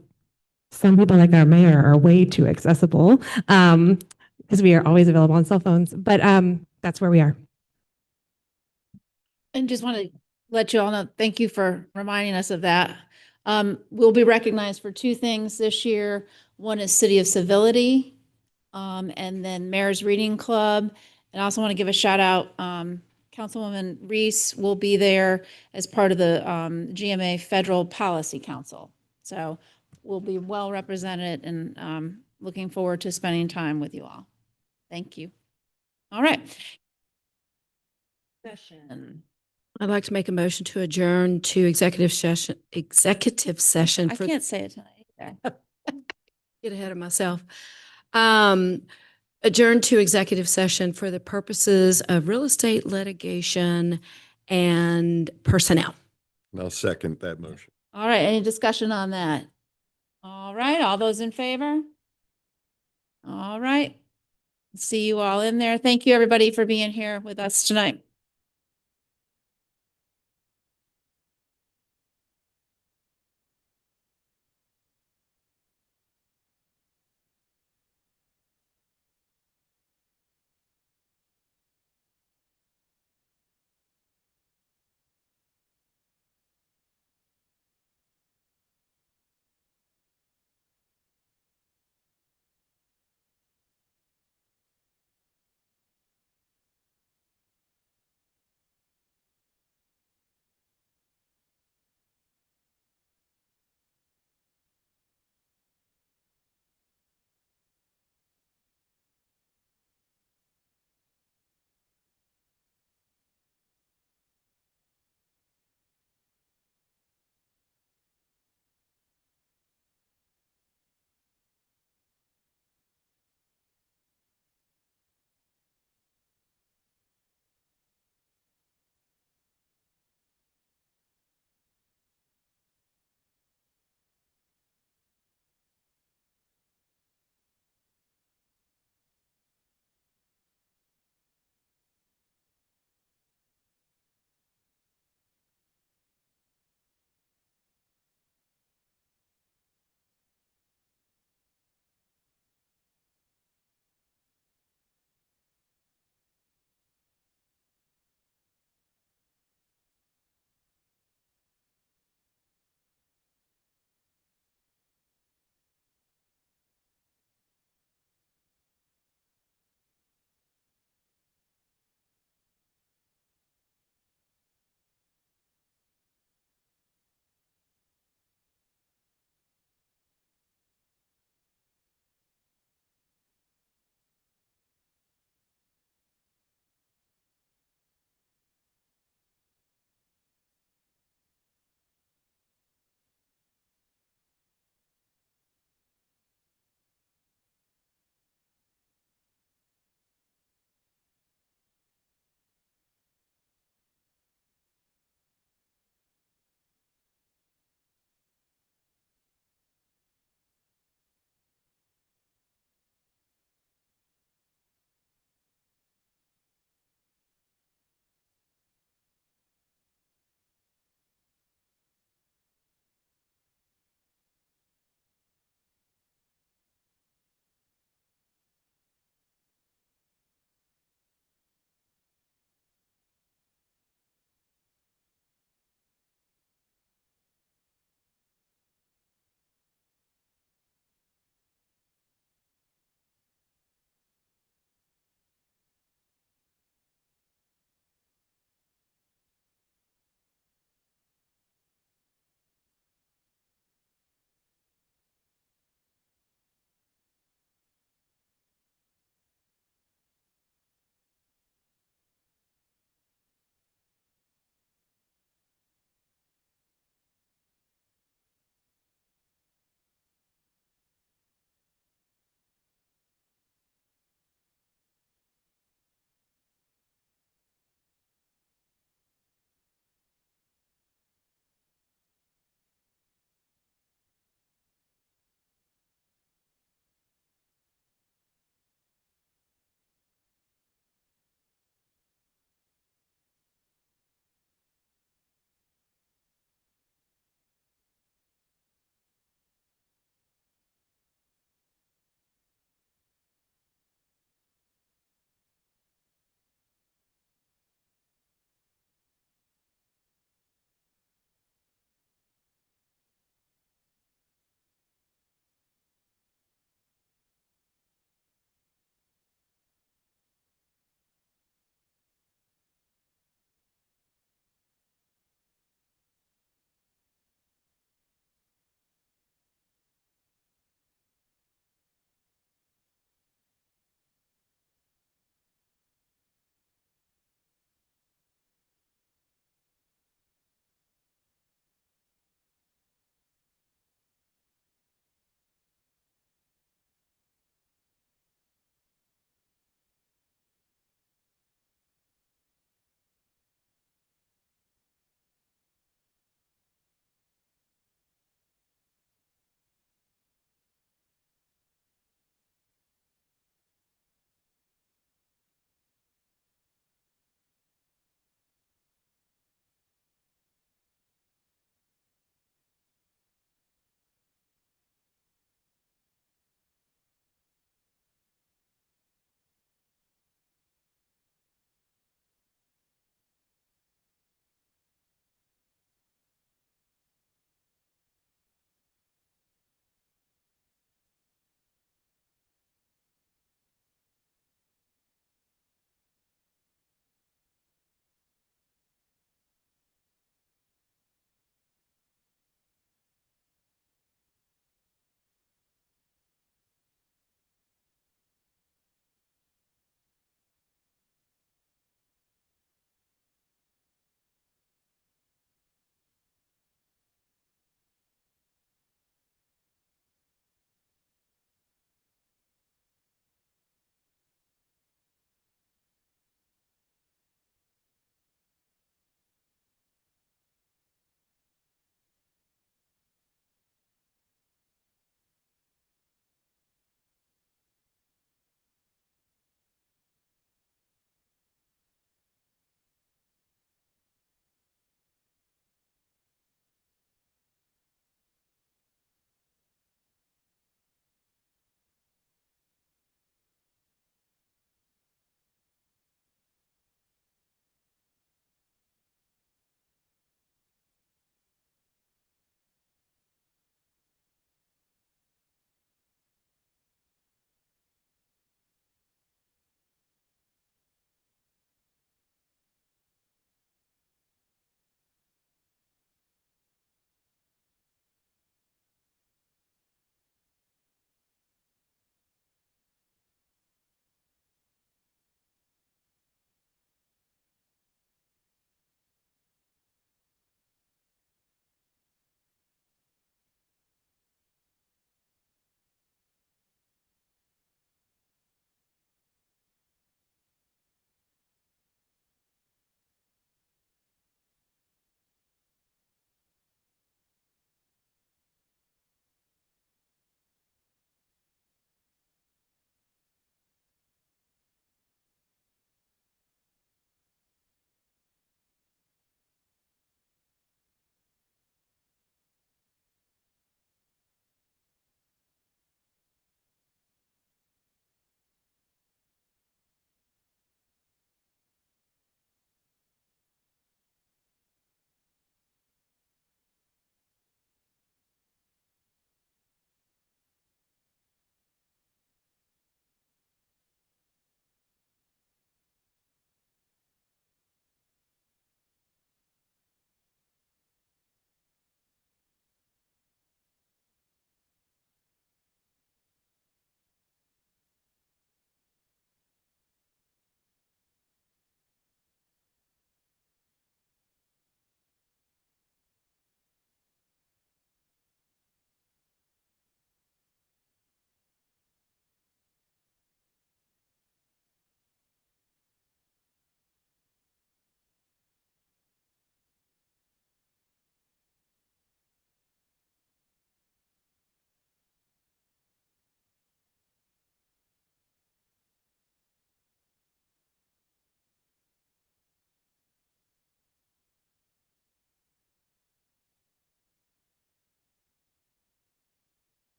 some people like our mayor are way too accessible because we are always available on cell phones, but that's where we are. And just want to let you all know, thank you for reminding us of that. We'll be recognized for two things this year. One is City of Civility, and then Mayor's Reading Club. And I also want to give a shout out, Councilwoman Reese will be there as part of the GMA Federal Policy Council. So we'll be well represented and looking forward to spending time with you all. Thank you. All right. Session. I'd like to make a motion to adjourn to executive session. I can't say it tonight either. Get ahead of myself. Adjourn to executive session for the purposes of real estate litigation and personnel. And I'll second that motion. All right, any discussion on that? All right, all those in favor? All right. See you all in there. Thank you, everybody, for being here with us tonight.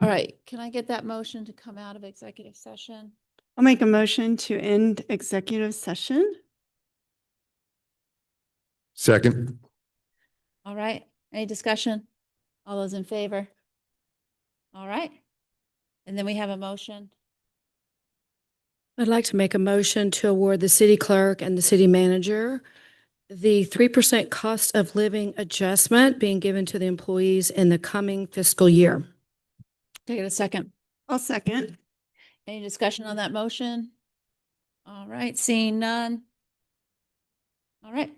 All right, can I get that motion to come out of executive session? I'll make a motion to end executive session. Second. All right, any discussion? All those in favor? All right. And then we have a motion. I'd like to make a motion to award the city clerk and the city manager the 3% cost of living adjustment being given to the employees in the coming fiscal year. Take it a second. I'll second. Any discussion on that motion? All right, seeing none. All right.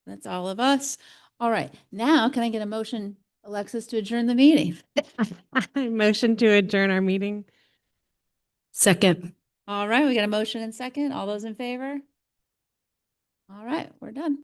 That's all of us. All right, now can I get a motion, Alexis, to adjourn the meeting? Motion to adjourn our meeting. Second. All right, we got a motion and second. All those in favor? All right, we're done.